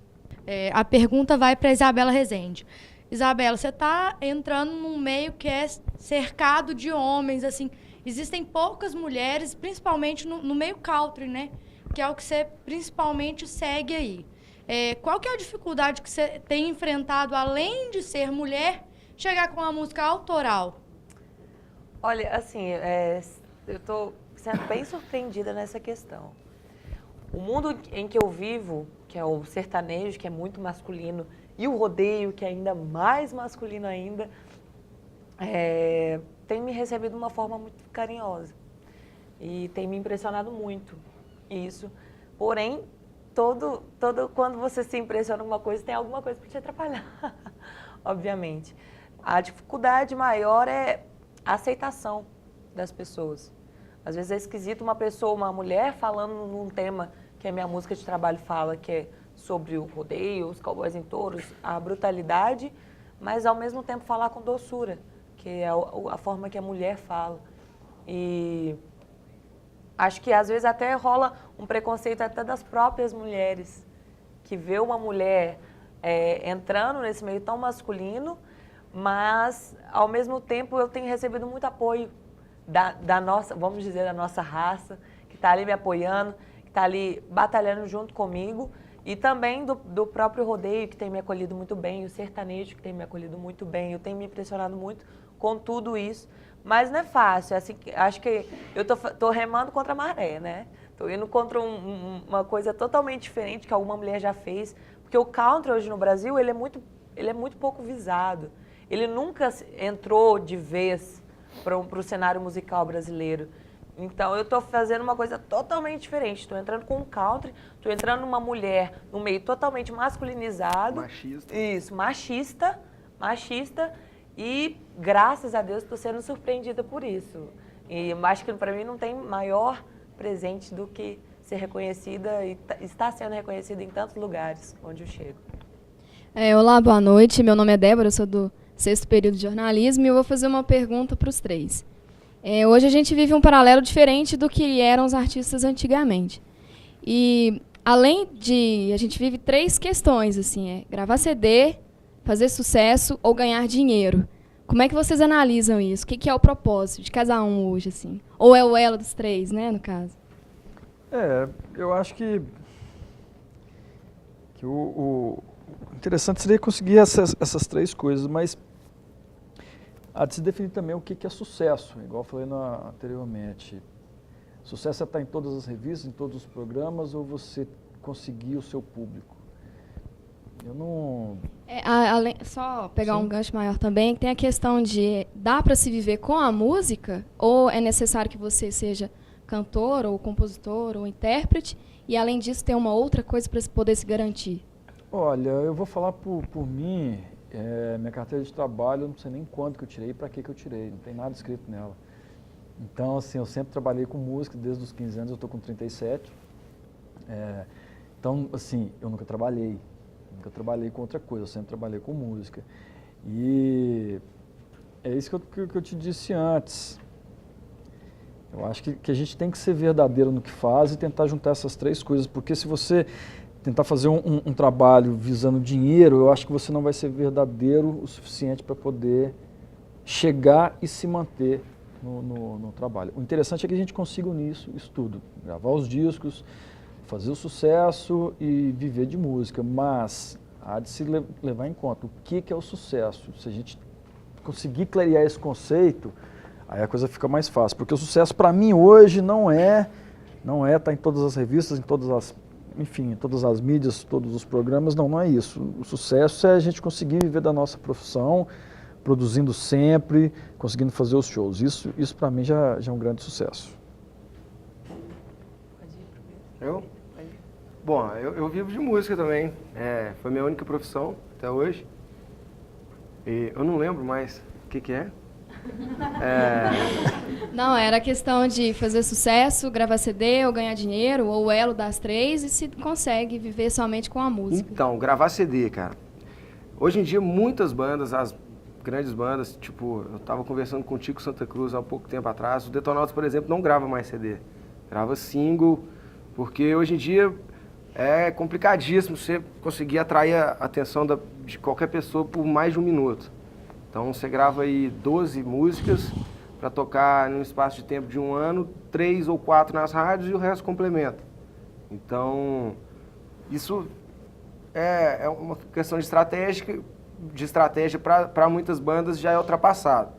A pergunta vai para Isabela Rezende. Isabela, você está entrando num meio que é cercado de homens, assim, existem poucas mulheres, principalmente no meio country, né? Que é o que você principalmente segue aí. Qual que é a dificuldade que você tem enfrentado, além de ser mulher, chegar com uma música autoral? Olha, assim, eu estou sendo bem surpreendida nessa questão. O mundo em que eu vivo, que é o sertanejo, que é muito masculino, e o rodeio, que é ainda mais masculino ainda, tem me recebido de uma forma muito carinhosa. E tem me impressionado muito isso. Porém, quando você se impressiona com uma coisa, tem alguma coisa para te atrapalhar, obviamente. A dificuldade maior é a aceitação das pessoas. Às vezes é esquisito uma mulher falando num tema que a minha música de trabalho fala, que é sobre o rodeio, os cowboys em touros, a brutalidade, mas ao mesmo tempo falar com doçura, que é a forma que a mulher fala. E acho que às vezes até rola um preconceito até das próprias mulheres, que vê uma mulher entrando nesse meio tão masculino, mas ao mesmo tempo eu tenho recebido muito apoio da nossa, vamos dizer, da nossa raça, que está ali me apoiando, que está ali batalhando junto comigo, e também do próprio rodeio, que tem me acolhido muito bem, o sertanejo, que tem me acolhido muito bem. Eu tenho me impressionado muito com tudo isso. Mas não é fácil, assim, acho que eu tô remando contra a maré, né? Tô indo contra uma coisa totalmente diferente que alguma mulher já fez, porque o country hoje no Brasil, ele é muito pouco visado. Ele nunca entrou de vez para o cenário musical brasileiro. Então, eu estou fazendo uma coisa totalmente diferente. Estou entrando com um country, estou entrando numa mulher num meio totalmente masculinizado. Machista. Isso, machista. E, graças a Deus, estou sendo surpreendida por isso. E eu acho que, para mim, não tem maior presente do que ser reconhecida e estar sendo reconhecida em tantos lugares onde eu chego. Olá, boa noite. Meu nome é Débora, eu sou do 6º período de jornalismo e eu vou fazer uma pergunta para os três. Hoje a gente vive um paralelo diferente do que eram os artistas antigamente. E, além de... A gente vive 3 questões, assim, gravar CD, fazer sucesso ou ganhar dinheiro. Como é que vocês analisam isso? O que é o propósito de cada um hoje, assim? Ou é o elo dos 3, né, no caso? Eu acho que o interessante seria conseguir essas 3 coisas, mas há de se definir também o que é sucesso, igual eu falei anteriormente. Sucesso é estar em todas as revistas, em todos os programas, ou você conseguir o seu público? Eu não... Só pegar um gancho maior também, tem a questão de dá para se viver com a música, ou é necessário que você seja cantor, ou compositor, ou intérprete, e além disso tem uma outra coisa para poder se garantir? Olha, eu vou falar por mim, minha carteira de trabalho, eu não sei nem quando que eu tirei e para que eu tirei, não tem nada escrito nela. Então, assim, eu sempre trabalhei com música, desde os 15 anos, eu estou com 37. Então, assim, eu nunca trabalhei com outra coisa, eu sempre trabalhei com música. E é isso que eu te disse antes. Eu acho que a gente tem que ser verdadeiro no que faz e tentar juntar essas 3 coisas, porque se você tentar fazer um trabalho visando dinheiro, eu acho que você não vai ser verdadeiro o suficiente para poder chegar e se manter no trabalho. O interessante é que a gente consiga unir isso tudo, gravar os discos, fazer o sucesso e viver de música, mas há de se levar em conta o que é o sucesso. Se a gente conseguir clarear esse conceito, aí a coisa fica mais fácil, porque o sucesso para mim hoje não é estar em todas as revistas, em todas as mídias, todos os programas, não é isso. O sucesso é a gente conseguir viver da nossa profissão, produzindo sempre, conseguindo fazer os shows. Isso para mim já é um grande sucesso. Eu? Bom, eu vivo de música também. Foi minha única profissão até hoje. E eu não lembro mais o que é. Não, era a questão de fazer sucesso, gravar CD ou ganhar dinheiro, ou o elo das 3, e se consegue viver somente com a música. Então, gravar CD, cara. Hoje em dia, muitas bandas, as grandes bandas, tipo, eu tava conversando com o Tico Santa Cruz há pouco tempo atrás, o Detonautas, por exemplo, não grava mais CD. Grava single, porque hoje em dia é complicadíssimo você conseguir atrair a atenção de qualquer pessoa por mais de 1 minuto. Então você grava aí 12 músicas para tocar num espaço de tempo de 1 ano, 3 ou 4 nas rádios e o resto complementa. Então, isso é uma questão de estratégia para muitas bandas já é ultrapassado.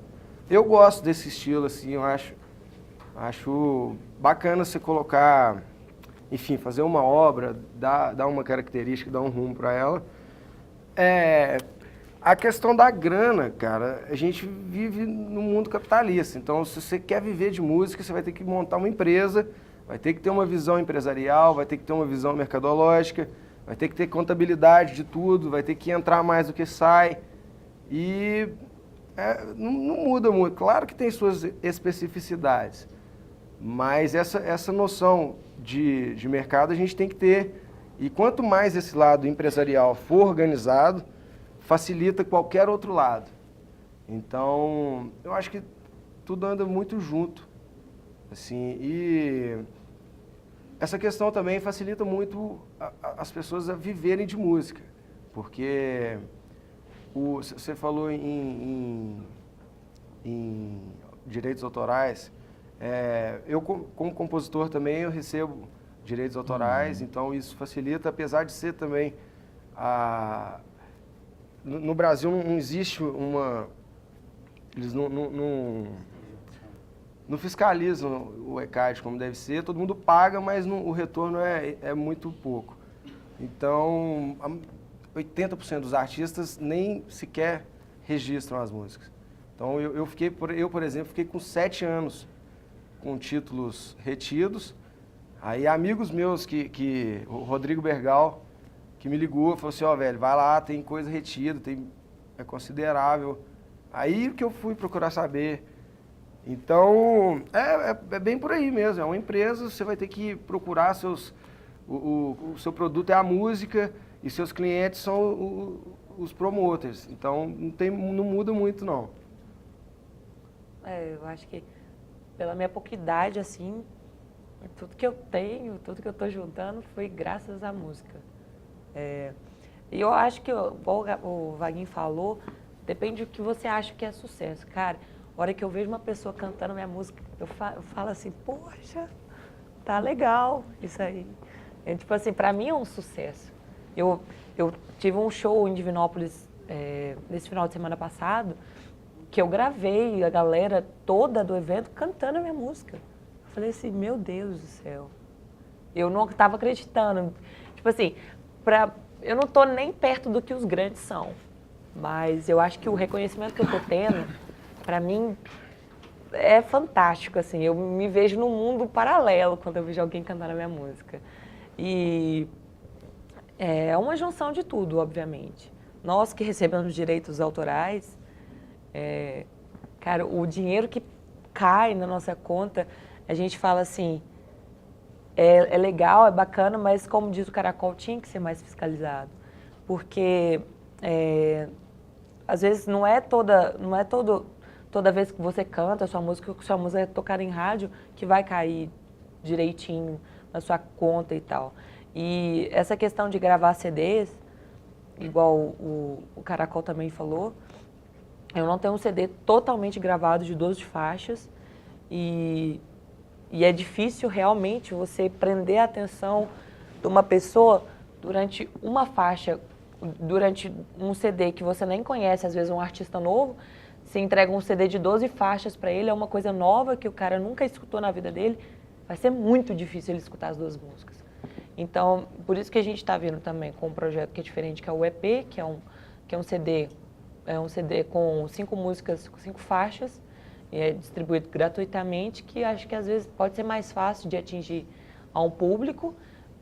Eu gosto desse estilo, assim, eu acho bacana você colocar, enfim, fazer uma obra, dar uma característica, dar um rumo para ela. A questão da grana, cara, a gente vive no mundo capitalista, então se você quer viver de música, você vai ter que montar uma empresa, vai ter que ter uma visão empresarial, vai ter que ter uma visão mercadológica, vai ter que ter contabilidade de tudo, vai ter que entrar mais do que sai, e não muda muito. Claro que tem suas especificidades, mas essa noção de mercado a gente tem que ter, e quanto mais esse lado empresarial for organizado, facilita qualquer outro lado. Então, eu acho que tudo anda muito junto, assim, e essa questão também facilita muito as pessoas a viverem de música, porque você falou em direitos autorais, eu como compositor também eu recebo direitos autorais, então isso facilita, apesar de ser também no Brasil não existe eles não fiscalizam o ECAD como deve ser, todo mundo paga, mas o retorno é muito pouco. Então, 80% dos artistas nem sequer registram as músicas. Então, eu, por exemplo, fiquei com 7 anos com títulos retidos. Aí amigos meus, o Rodrigo Bergal, que me ligou, falou assim, velho, vai lá, tem coisa retida, é considerável. Aí que eu fui procurar saber. Então, é bem por aí mesmo, é uma empresa, você vai ter que procurar o seu produto é a música e seus clientes são os promoters. Então, não muda muito, não. Eu acho que pela minha pouca idade, assim, tudo que eu tenho, tudo que eu estou juntando foi graças à música. E eu acho que, igual o Vaguinho falou, depende do que você acha que é sucesso. Cara, a hora que eu vejo uma pessoa cantando minha música, eu falo assim, poxa, tá legal isso aí. Tipo assim, pra mim é um sucesso. Eu tive um show em Divinópolis nesse final de semana passado, que eu gravei a galera toda do evento cantando a minha música. Eu falei assim, meu Deus do céu. Eu não estava acreditando. Tipo assim, eu não tô nem perto do que os grandes são. Mas eu acho que o reconhecimento que eu tô tendo, pra mim, é fantástico, assim. Eu me vejo num mundo paralelo quando eu vejo alguém cantando a minha música. E é uma junção de tudo, obviamente. Nós que recebemos direitos autorais, cara, o dinheiro que cai na nossa conta, a gente fala assim, é legal, é bacana, mas como diz o Caracol, tinha que ser mais fiscalizado. Porque às vezes não é toda vez que você canta a sua música é tocada em rádio, que vai cair direitinho na sua conta e tal. E essa questão de gravar CDs, igual o Caracol também falou, eu não tenho um CD totalmente gravado de 12 faixas e é difícil realmente você prender a atenção de uma pessoa durante uma faixa, durante um CD que você nem conhece, às vezes um artista novo, você entrega um CD de 12 faixas para ele, é uma coisa nova que o cara nunca escutou na vida dele, vai ser muito difícil ele escutar as 2 músicas. Então, por isso que a gente está vindo também com um projeto que é diferente, que é o EP, que é um CD, com 5 músicas, com 5 faixas, e é distribuído gratuitamente, que acho que às vezes pode ser mais fácil de atingir a um público,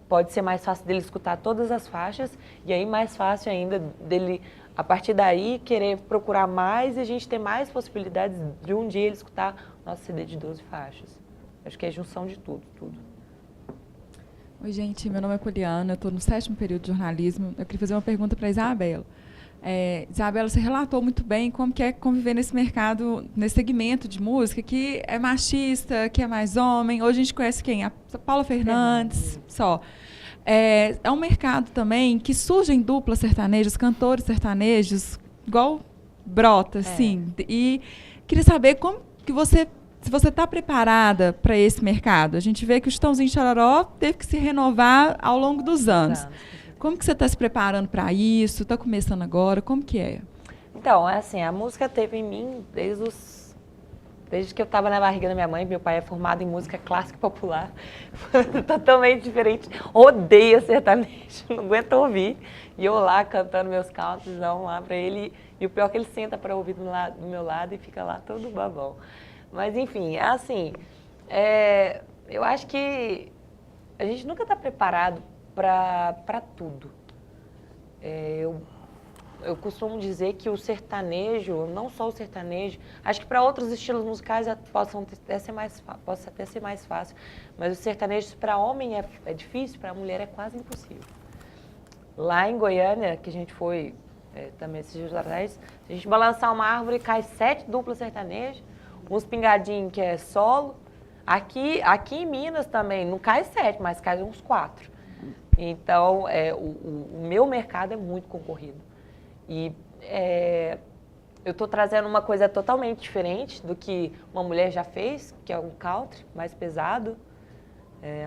pode ser mais fácil dele escutar todas as faixas, e aí mais fácil ainda dele, a partir daí, querer procurar mais e a gente ter mais possibilidades de um dia ele escutar o nosso CD de 12 faixas. Acho que é a junção de tudo. Oi, gente, meu nome é Poliana, eu estou no 7º período de jornalismo. Eu queria fazer uma pergunta para a Isabela. Isabela, você relatou muito bem como que é conviver nesse mercado, nesse segmento de música, que é machista, que é mais homem. Hoje a gente conhece quem? A Paula Fernandes, só. É um mercado também que surgem duplas sertanejas, cantores sertanejos, igual brota, assim. E queria saber como que se você está preparada para esse mercado. A gente vê que o Chitãozinho Chororó teve que se renovar ao longo dos anos. Como que você está se preparando para isso? Está começando agora? Como que é? Então, assim, a música teve em mim desde que eu estava na barriga da minha mãe. Meu pai é formado em música clássica e popular. Totalmente diferente. Odeia sertanejo, não aguento ouvir. E eu lá cantando meus countries lá para ele. E o pior é que ele senta para ouvir do meu lado e fica lá todo babão. Mas, enfim, assim, eu acho que a gente nunca está preparado para tudo. Eu costumo dizer que o sertanejo, não só o sertanejo, acho que para outros estilos musicais possa até ser mais fácil, mas o sertanejo para homem é difícil, para mulher é quase impossível. Lá em Goiânia, que a gente foi também esses dias atrás, se a gente balançar uma árvore, cai 7 duplas sertanejas, uns pingadinhos que é solo. Aqui em Minas também, não cai 7, mas cai uns 4. Então, o meu mercado é muito concorrido. E eu estou trazendo uma coisa totalmente diferente do que uma mulher já fez, que é um country mais pesado,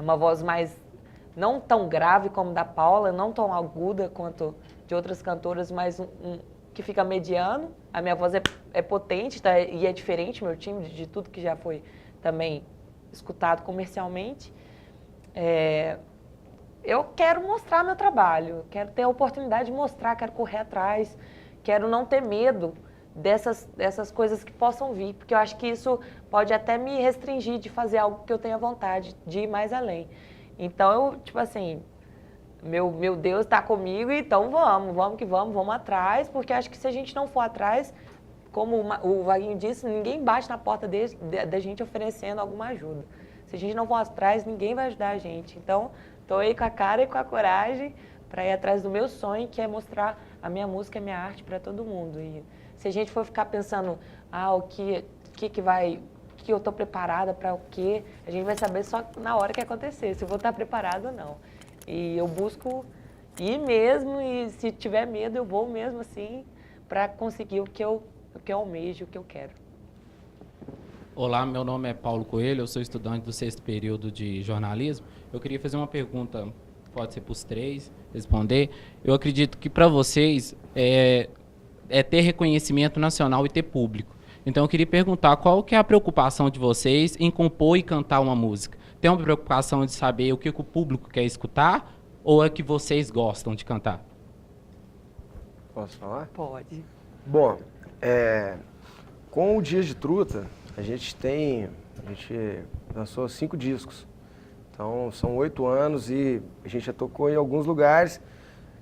uma voz mais, não tão grave como da Paula, não tão aguda quanto de outras cantoras, mas que fica mediano. A minha voz é potente, tá? E é diferente, meu timbre, de tudo que já foi também escutado comercialmente. Eu quero mostrar meu trabalho, quero ter a oportunidade de mostrar, quero correr atrás, quero não ter medo dessas coisas que possam vir, porque eu acho que isso pode até me restringir de fazer algo que eu tenha vontade, de ir mais além. Então, eu, tipo assim, meu Deus está comigo, então vamos atrás, porque acho que se a gente não for atrás, como o Vaguinho disse, ninguém bate na porta da gente oferecendo alguma ajuda. Se a gente não for atrás, ninguém vai ajudar a gente. Então, estou aí com a cara e com a coragem para ir atrás do meu sonho, que é mostrar a minha música, a minha arte para todo mundo. E se a gente for ficar pensando, o que eu estou preparada para o quê, a gente vai saber só na hora que acontecer, se eu vou estar preparada ou não. E eu busco ir mesmo, e se tiver medo, eu vou mesmo assim, para conseguir o que eu almejo, o que eu quero. Olá, meu nome é Paulo Coelho, eu sou estudante do 6º período de jornalismo. Eu queria fazer uma pergunta, pode ser para os três responder. Eu acredito que para vocês é ter reconhecimento nacional e ter público. Então eu queria perguntar qual que é a preocupação de vocês em compor e cantar uma música? Tem uma preocupação de saber o que o público quer escutar ou é que vocês gostam de cantar? Posso falar? Pode. Bom, com o Dias de Truta, a gente lançou 5 discos. Então, são 8 anos e a gente já tocou em alguns lugares.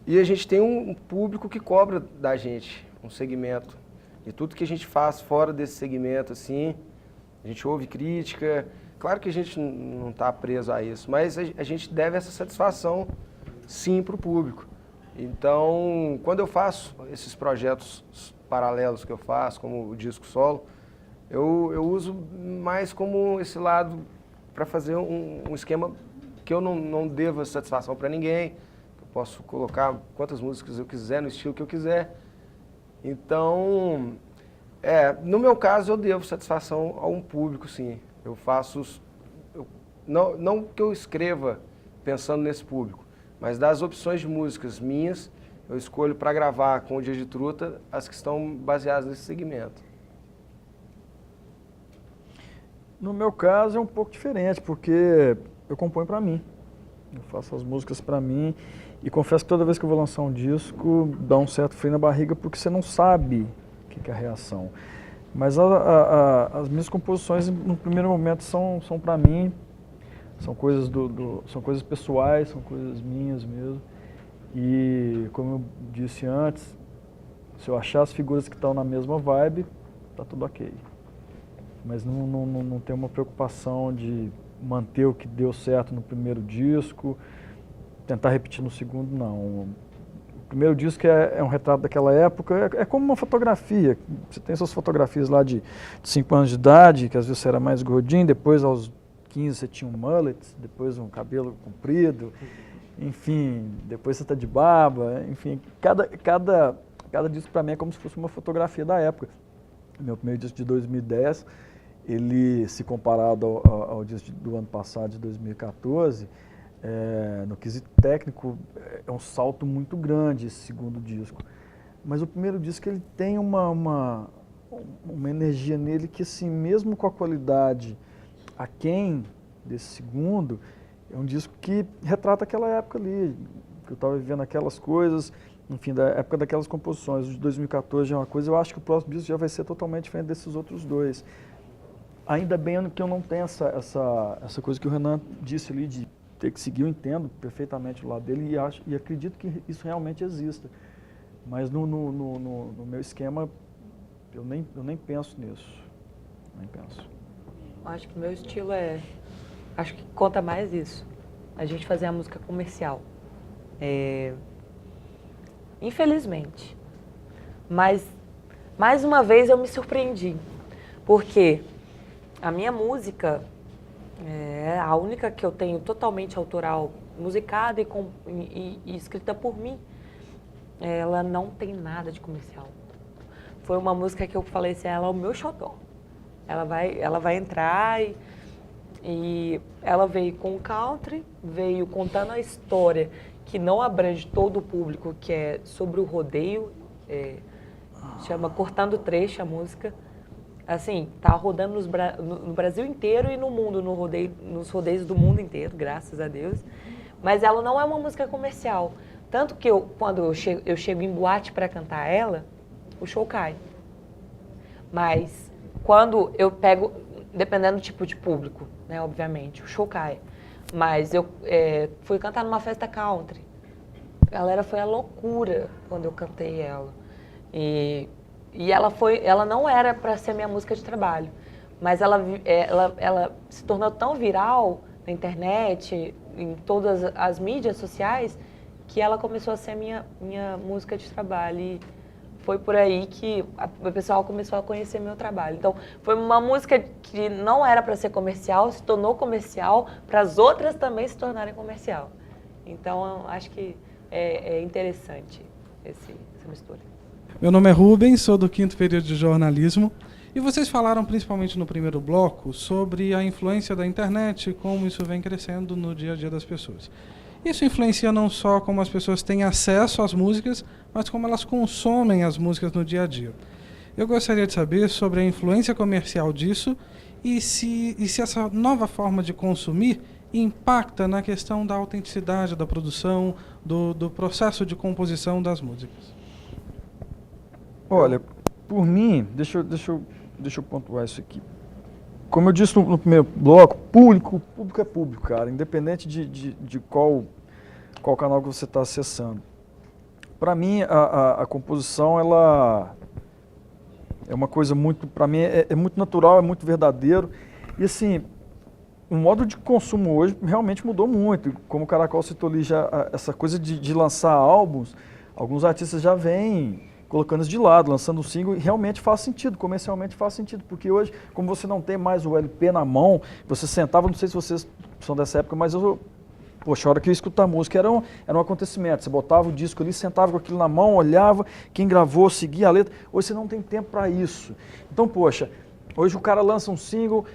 E a gente tem um público que cobra da gente um segmento. E tudo que a gente faz fora desse segmento, assim, a gente ouve crítica. Claro que a gente não está preso a isso, mas a gente deve essa satisfação, sim, para o público. Então, quando eu faço esses projetos paralelos que eu faço, como o disco solo, eu uso mais como esse lado para fazer um esquema que eu não devo satisfação para ninguém. Eu posso colocar quantas músicas eu quiser, no estilo que eu quiser. Então, no meu caso, eu devo satisfação a um público, sim. Eu faço... não que eu escreva pensando nesse público, mas das opções de músicas minhas, eu escolho para gravar com o Dias de Truta as que estão baseadas nesse segmento. No meu caso é um pouco diferente, porque eu componho para mim. Eu faço as músicas para mim e confesso que toda vez que eu vou lançar um disco, dá um certo frio na barriga, porque você não sabe o que é a reação. Mas as minhas composições, no primeiro momento, são para mim, são coisas são coisas pessoais, são coisas minhas mesmo. E, como eu disse antes, se eu achar as figuras que estão na mesma vibe, tá tudo ok. Mas não tem uma preocupação de manter o que deu certo no primeiro disco, tentar repetir no segundo, não. O primeiro disco é um retrato daquela época, é como uma fotografia. Você tem suas fotografias lá de 5 anos de idade, que às vezes você era mais gordinho, depois aos 15 você tinha um mullet, depois um cabelo comprido, enfim, depois você está de barba, enfim, cada disco para mim é como se fosse uma fotografia da época. Meu primeiro disco de 2010, ele, se comparado ao disco do ano passado, de 2014, no quesito técnico, é um salto muito grande esse segundo disco. Mas o primeiro disco, ele tem uma energia nele que, assim, mesmo com a qualidade aquém desse segundo, é um disco que retrata aquela época ali, que eu estava vivendo aquelas coisas, enfim, da época daquelas composições. O de 2014 é uma coisa, eu acho que o próximo disco já vai ser totalmente diferente desses outros dois. Ainda bem que eu não tenho essa coisa que o Renan disse ali, de ter que seguir, eu entendo perfeitamente o lado dele e acredito que isso realmente exista. Mas no meu esquema, eu nem penso nisso. Nem penso. Acho que o meu estilo acho que conta mais isso. A gente fazer a música comercial. Infelizmente. Mas, mais uma vez, eu me surpreendi. Porque a minha música é a única que eu tenho totalmente autoral, musicada e escrita por mim. Ela não tem nada de comercial. Foi uma música que eu falei assim, ela é o meu xodó. Ela vai entrar e ela veio com country, veio contando a história que não abrange todo o público, que é sobre o rodeio, chama Cortando Trecho a música. Assim, tá rodando no Brasil inteiro e no mundo, nos rodeios do mundo inteiro, graças a Deus. Mas ela não é uma música comercial. Tanto que quando eu chego em boate para cantar ela, o show cai. Mas quando eu pego, dependendo do tipo de público, né, obviamente, o show cai. Mas eu fui cantar numa festa country. A galera foi a loucura quando eu cantei ela. E ela não era para ser minha música de trabalho, mas ela se tornou tão viral na internet, em todas as mídias sociais, que ela começou a ser minha música de trabalho. E foi por aí que o pessoal começou a conhecer meu trabalho. Então, foi uma música que não era para ser comercial, se tornou comercial, para as outras também se tornarem comercial. Então, eu acho que é interessante essa mistura. Meu nome é Rubens, sou do 5º período de jornalismo. E vocês falaram, principalmente no primeiro bloco, sobre a influência da internet e como isso vem crescendo no dia a dia das pessoas. Isso influencia não só como as pessoas têm acesso às músicas, mas como elas consomem as músicas no dia a dia. Eu gostaria de saber sobre a influência comercial disso e se essa nova forma de consumir impacta na questão da autenticidade da produção, do processo de composição das músicas. Olha, por mim, deixa eu pontuar isso aqui. Como eu disse no primeiro bloco, público é público, cara, independente de qual canal que você está acessando. Para mim, a composição, ela é uma coisa muito, para mim, é muito natural, é muito verdadeiro. E assim, o modo de consumo hoje realmente mudou muito. Como o Caracol citou ali, já, essa coisa de lançar álbuns, alguns artistas já vêm colocando isso de lado, lançando um single, e realmente faz sentido, comercialmente faz sentido, porque hoje, como você não tem mais o LP na mão, você sentava, não sei se vocês são dessa época, mas poxa, a hora que eu ia escutar a música era um acontecimento, você botava o disco ali, sentava com aquilo na mão, olhava, quem gravou, seguia a letra, hoje você não tem tempo para isso. Então, poxa, hoje o cara lança um single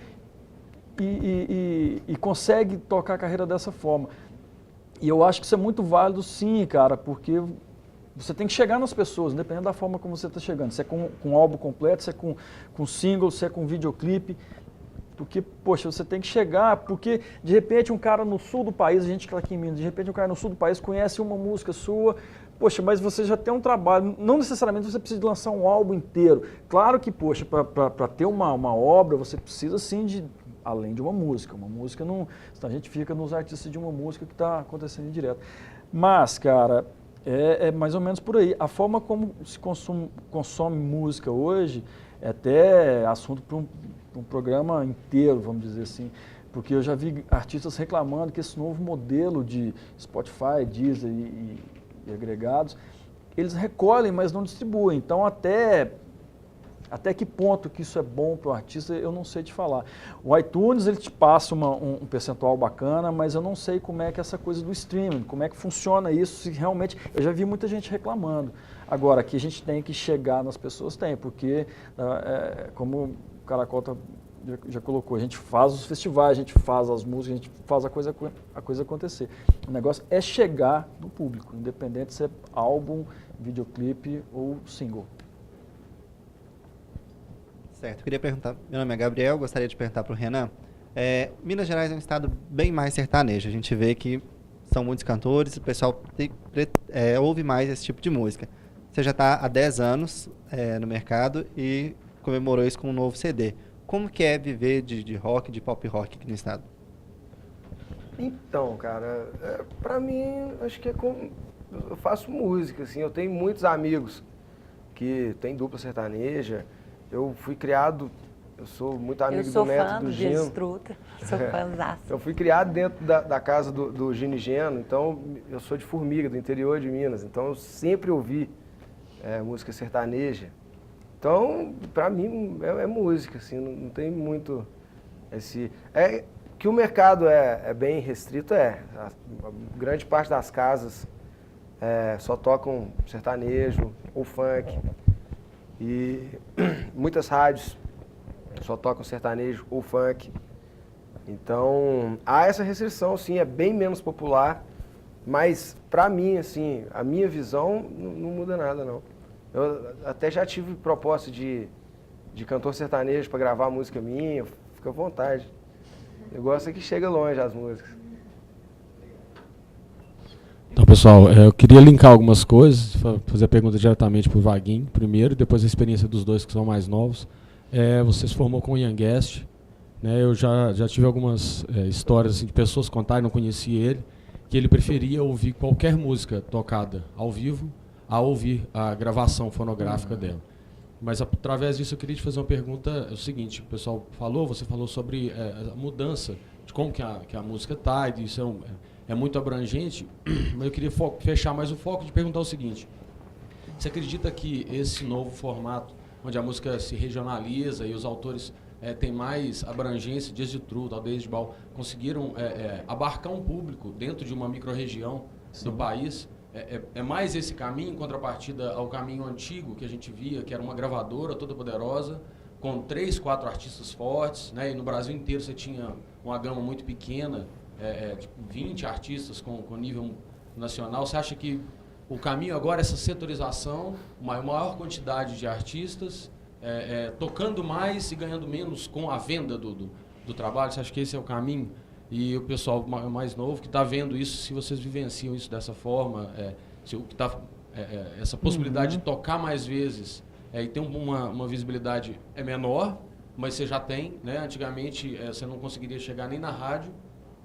e consegue tocar a carreira dessa forma. E eu acho que isso é muito válido sim, cara, porque você tem que chegar nas pessoas, independente da forma como você está chegando. Se é com um álbum completo, se é com single, se é com videoclipe. Porque, poxa, você tem que chegar, porque de repente um cara no sul do país, a gente que está aqui em Minas, de repente um cara no sul do país conhece uma música sua, poxa, mas você já tem um trabalho, não necessariamente você precisa de lançar um álbum inteiro. Claro que, poxa, para ter uma obra, você precisa sim além de uma música não, senão a gente fica nos artistas de uma música que está acontecendo direto. Mas, cara, é mais ou menos por aí. A forma como se consome música hoje é até assunto para um programa inteiro, vamos dizer assim, porque eu já vi artistas reclamando que esse novo modelo de Spotify, Deezer e agregados, eles recolhem, mas não distribuem. Então, até que ponto que isso é bom para o artista, eu não sei te falar. O iTunes, ele te passa um percentual bacana, mas eu não sei como é que essa coisa do streaming, como é que funciona isso, se realmente... Eu já vi muita gente reclamando. Agora, que a gente tem que chegar nas pessoas, porque, como o Caracol já colocou, a gente faz os festivais, a gente faz as músicas, a gente faz a coisa acontecer. O negócio é chegar no público, independente se é álbum, videoclipe ou single. Certo, eu queria perguntar, meu nome é Gabriel, gostaria de perguntar para o Renan. Minas Gerais é um estado bem mais sertanejo, a gente vê que são muitos cantores, o pessoal ouve mais esse tipo de música. Você já está há 10 anos no mercado e comemorou isso com um novo CD. Como que é viver de rock, de pop rock aqui no estado? Então, cara, para mim, acho que eu faço música, assim, eu tenho muitos amigos que têm dupla sertaneja. Eu fui criado, eu sou muito amigo do Neto, do Gino. Sou fãzaço. Eu fui criado dentro da casa do Gino e Geno, então eu sou de Formiga, do interior de Minas, então eu sempre ouvi música sertaneja. Então, para mim, é música, assim, não tem muito esse... que o mercado é bem restrito, a grande parte das casas só tocam sertanejo ou funk. E muitas rádios só tocam sertanejo ou funk. Então, há essa restrição, sim, é bem menos popular, mas para mim, assim, a minha visão não muda nada, não. Eu até já tive proposta de cantor sertanejo para gravar música minha, fica à vontade. O negócio é que chega longe as músicas. Então, pessoal, eu queria linkar algumas coisas, fazer a pergunta diretamente para o Vaguinho primeiro, e depois a experiência dos dois que são mais novos. Você se formou com o Ian Guest, né? Eu já tive algumas histórias assim, de pessoas contarem, não conhecia ele, que ele preferia ouvir qualquer música tocada ao vivo a ouvir a gravação fonográfica dela. Mas através disso eu queria te fazer uma pergunta, é o seguinte, o pessoal você falou sobre a mudança, de como que a música está, e isso é muito abrangente, mas eu queria fechar mais o foco de perguntar o seguinte: você acredita que esse novo formato, onde a música se regionaliza e os autores têm mais abrangência, Dias de Truta, Aldeias de Baú, conseguiram abarcar um público dentro de uma micro-região do país? É mais esse caminho, em contrapartida ao caminho antigo que a gente via, que era uma gravadora toda poderosa, com 3, 4 artistas fortes, né? E no Brasil inteiro você tinha uma gama muito pequena, tipo 20 artistas com nível nacional. Você acha que o caminho agora é essa setorização, uma maior quantidade de artistas, tocando mais e ganhando menos com a venda do trabalho? Você acha que esse é o caminho? E o pessoal mais novo que está vendo isso, se vocês vivenciam isso dessa forma, essa possibilidade de tocar mais vezes e ter uma visibilidade menor, mas você já tem, né? Antigamente você não conseguiria chegar nem na rádio,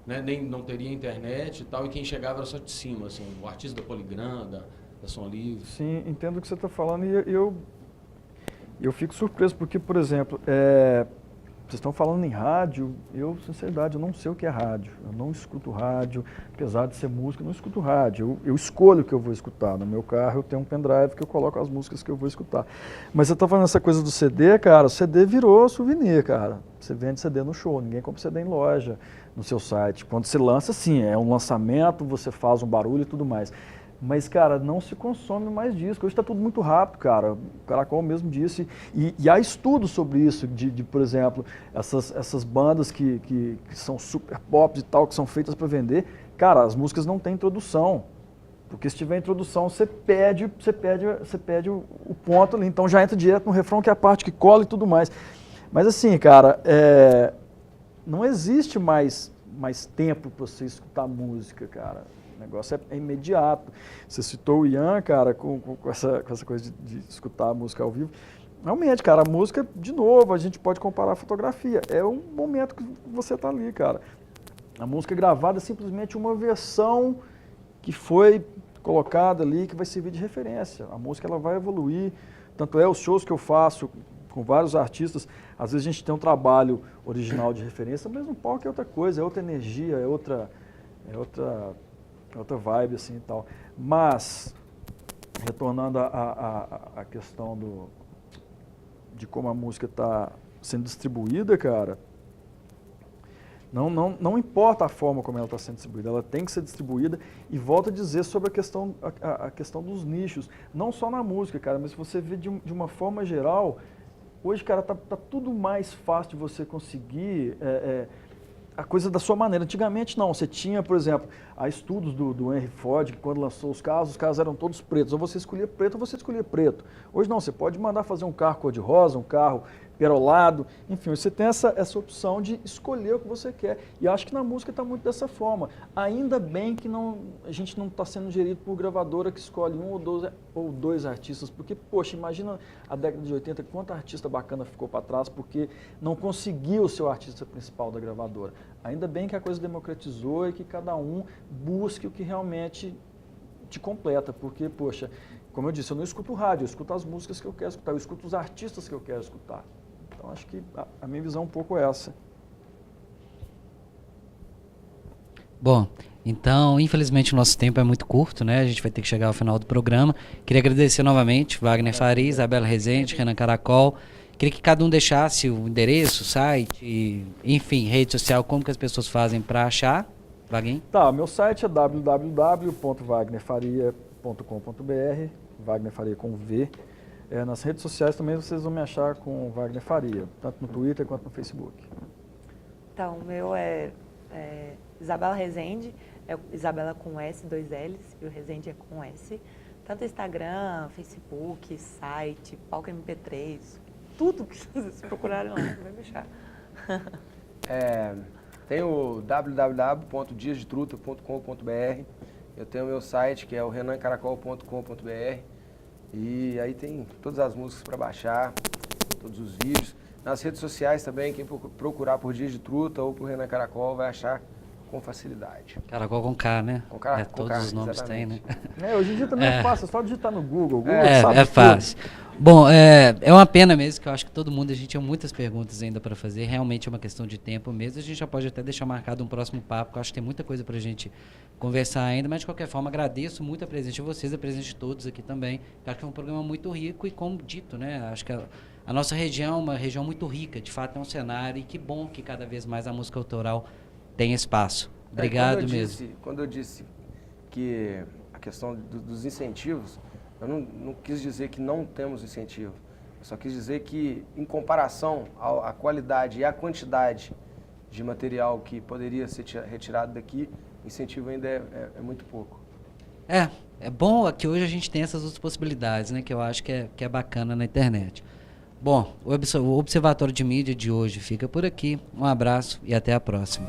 né? Nem não teria internet e tal, e quem chegava era só de cima, assim, o artista da Poligram, da Som Livre. Sim, entendo o que você está falando, e eu fico surpreso, porque, por exemplo, vocês estão falando em rádio, sinceridade, eu não sei o que é rádio. Eu não escuto rádio, apesar de ser música, eu não escuto rádio. Eu escolho o que eu vou escutar. No meu carro eu tenho um pendrive que eu coloco as músicas que eu vou escutar. Mas você está falando essa coisa do CD, cara, o CD virou souvenir, cara. Você vende CD no show, ninguém compra CD em loja, no seu site. Quando você lança, sim, é um lançamento, você faz um barulho e tudo mais. Mas, cara, não se consome mais disco. Hoje está tudo muito rápido, cara. O Caracol mesmo disse. E há estudos sobre isso, por exemplo, essas bandas que são super pop e tal, que são feitas para vender. Cara, as músicas não têm introdução. Porque se tiver introdução, você perde o ponto ali. Então já entra direto no refrão, que é a parte que cola e tudo mais. Mas assim, cara, não existe mais tempo para você escutar música, cara. O negócio é imediato. Você citou o Ian, cara, com essa coisa de escutar a música ao vivo. Realmente, cara, a música, de novo, a gente pode comparar a fotografia. É um momento que você está ali, cara. A música gravada é simplesmente uma versão que foi colocada ali, que vai servir de referência. A música ela vai evoluir. Tanto os shows que eu faço com vários artistas, às vezes a gente tem um trabalho original de referência, mas no palco é outra coisa, é outra energia, é outra vibe, assim, e tal. Mas, retornando à questão de como a música está sendo distribuída, cara, não importa a forma como ela está sendo distribuída, ela tem que ser distribuída. E volto a dizer sobre a questão dos nichos, não só na música, cara, mas se você vê de uma forma geral, hoje, cara, tá tudo mais fácil de você conseguir a coisa da sua maneira. Antigamente não, você tinha, por exemplo, há estudos do Henry Ford, que quando lançou os carros eram todos pretos, ou você escolhia preto ou você escolhia preto. Hoje não, você pode mandar fazer um carro cor-de-rosa, um carro perolado, enfim, você tem essa opção de escolher o que você quer. E acho que na música está muito dessa forma. Ainda bem que a gente não está sendo gerido por gravadora que escolhe um ou dois artistas, porque, poxa, imagina a década de 80, quanta artista bacana ficou para trás porque não conseguiu ser o artista principal da gravadora. Ainda bem que a coisa democratizou e que cada um busque o que realmente te completa, porque, poxa, como eu disse, eu não escuto rádio, eu escuto as músicas que eu quero escutar, eu escuto os artistas que eu quero escutar. Então, acho que a minha visão é um pouco essa. Bom, então, infelizmente o nosso tempo é muito curto, né? A gente vai ter que chegar ao final do programa. Queria agradecer novamente Wagner Faria, Isabela Rezende, Renan Caracol. Queria que cada um deixasse o endereço, o site, enfim, rede social, como que as pessoas fazem para achar. Wagner? Tá, meu site é www.wagnerfaria.com.br, Wagner Faria com V. Nas redes sociais também vocês vão me achar com Wagner Faria, tanto no Twitter quanto no Facebook. Então, o meu é Isabela Rezende, é Isabela com S, 2 L's, e o Rezende é com S. Tanto Instagram, Facebook, site, palco MP3, tudo que vocês procurarem lá, vai me achar. Tem o www.diasdetruta.com.br, eu tenho o meu site que é o renancaracol.com.br, e aí tem todas as músicas para baixar, todos os vídeos. Nas redes sociais também, quem procurar por Dias de Truta ou por Renan Caracol vai achar com facilidade. Caracol com K, né? Com K, todos K, os nomes exatamente. têm, né? Hoje em dia também é fácil, é só digitar no Google. É fácil. Bom, é uma pena mesmo, que eu acho que todo mundo, a gente tinha muitas perguntas ainda para fazer, realmente é uma questão de tempo mesmo, a gente já pode até deixar marcado um próximo papo, porque eu acho que tem muita coisa para a gente conversar ainda, mas de qualquer forma agradeço muito a presença de vocês, a presença de todos aqui também, eu acho que foi um programa muito rico e, como dito, né, acho que a nossa região é uma região muito rica, de fato é um cenário, e que bom que cada vez mais a música autoral tem espaço. Obrigado mesmo. Quando eu disse que a questão dos incentivos, eu não quis dizer que não temos incentivo. Eu só quis dizer que, em comparação à qualidade e à quantidade de material que poderia ser retirado daqui, incentivo ainda é muito pouco. É bom que hoje a gente tem essas outras possibilidades, né, que eu acho que é bacana na internet. Bom, o Observatório de Mídia de hoje fica por aqui. Um abraço e até a próxima.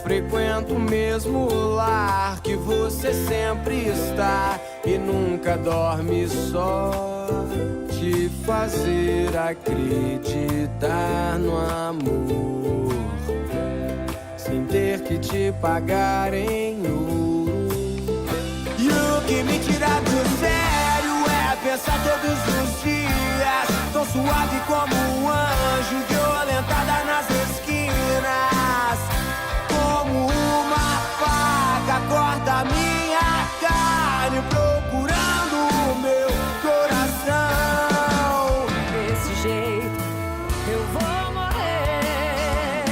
Frequento o mesmo lar que você sempre está e nunca dorme só, te fazer acreditar no amor, sem ter que te pagar em ouro. E o que me tira do sério é pensar todos os dias, tão suave como um anjo, violentada nas esquinas. Como uma faca corta minha carne, procurando o meu coração. Desse jeito eu vou morrer.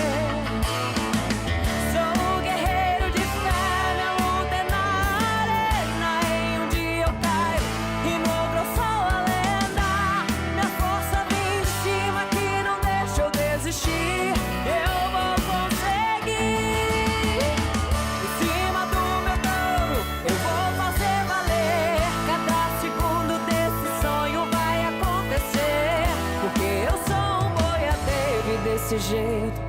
Sou guerreiro de fé, minha luta é na arena. Em um dia eu caio e no outro eu sou a lenda. Minha força vem em cima que não deixa eu desistir. Eu vou conseguir. Desse jeito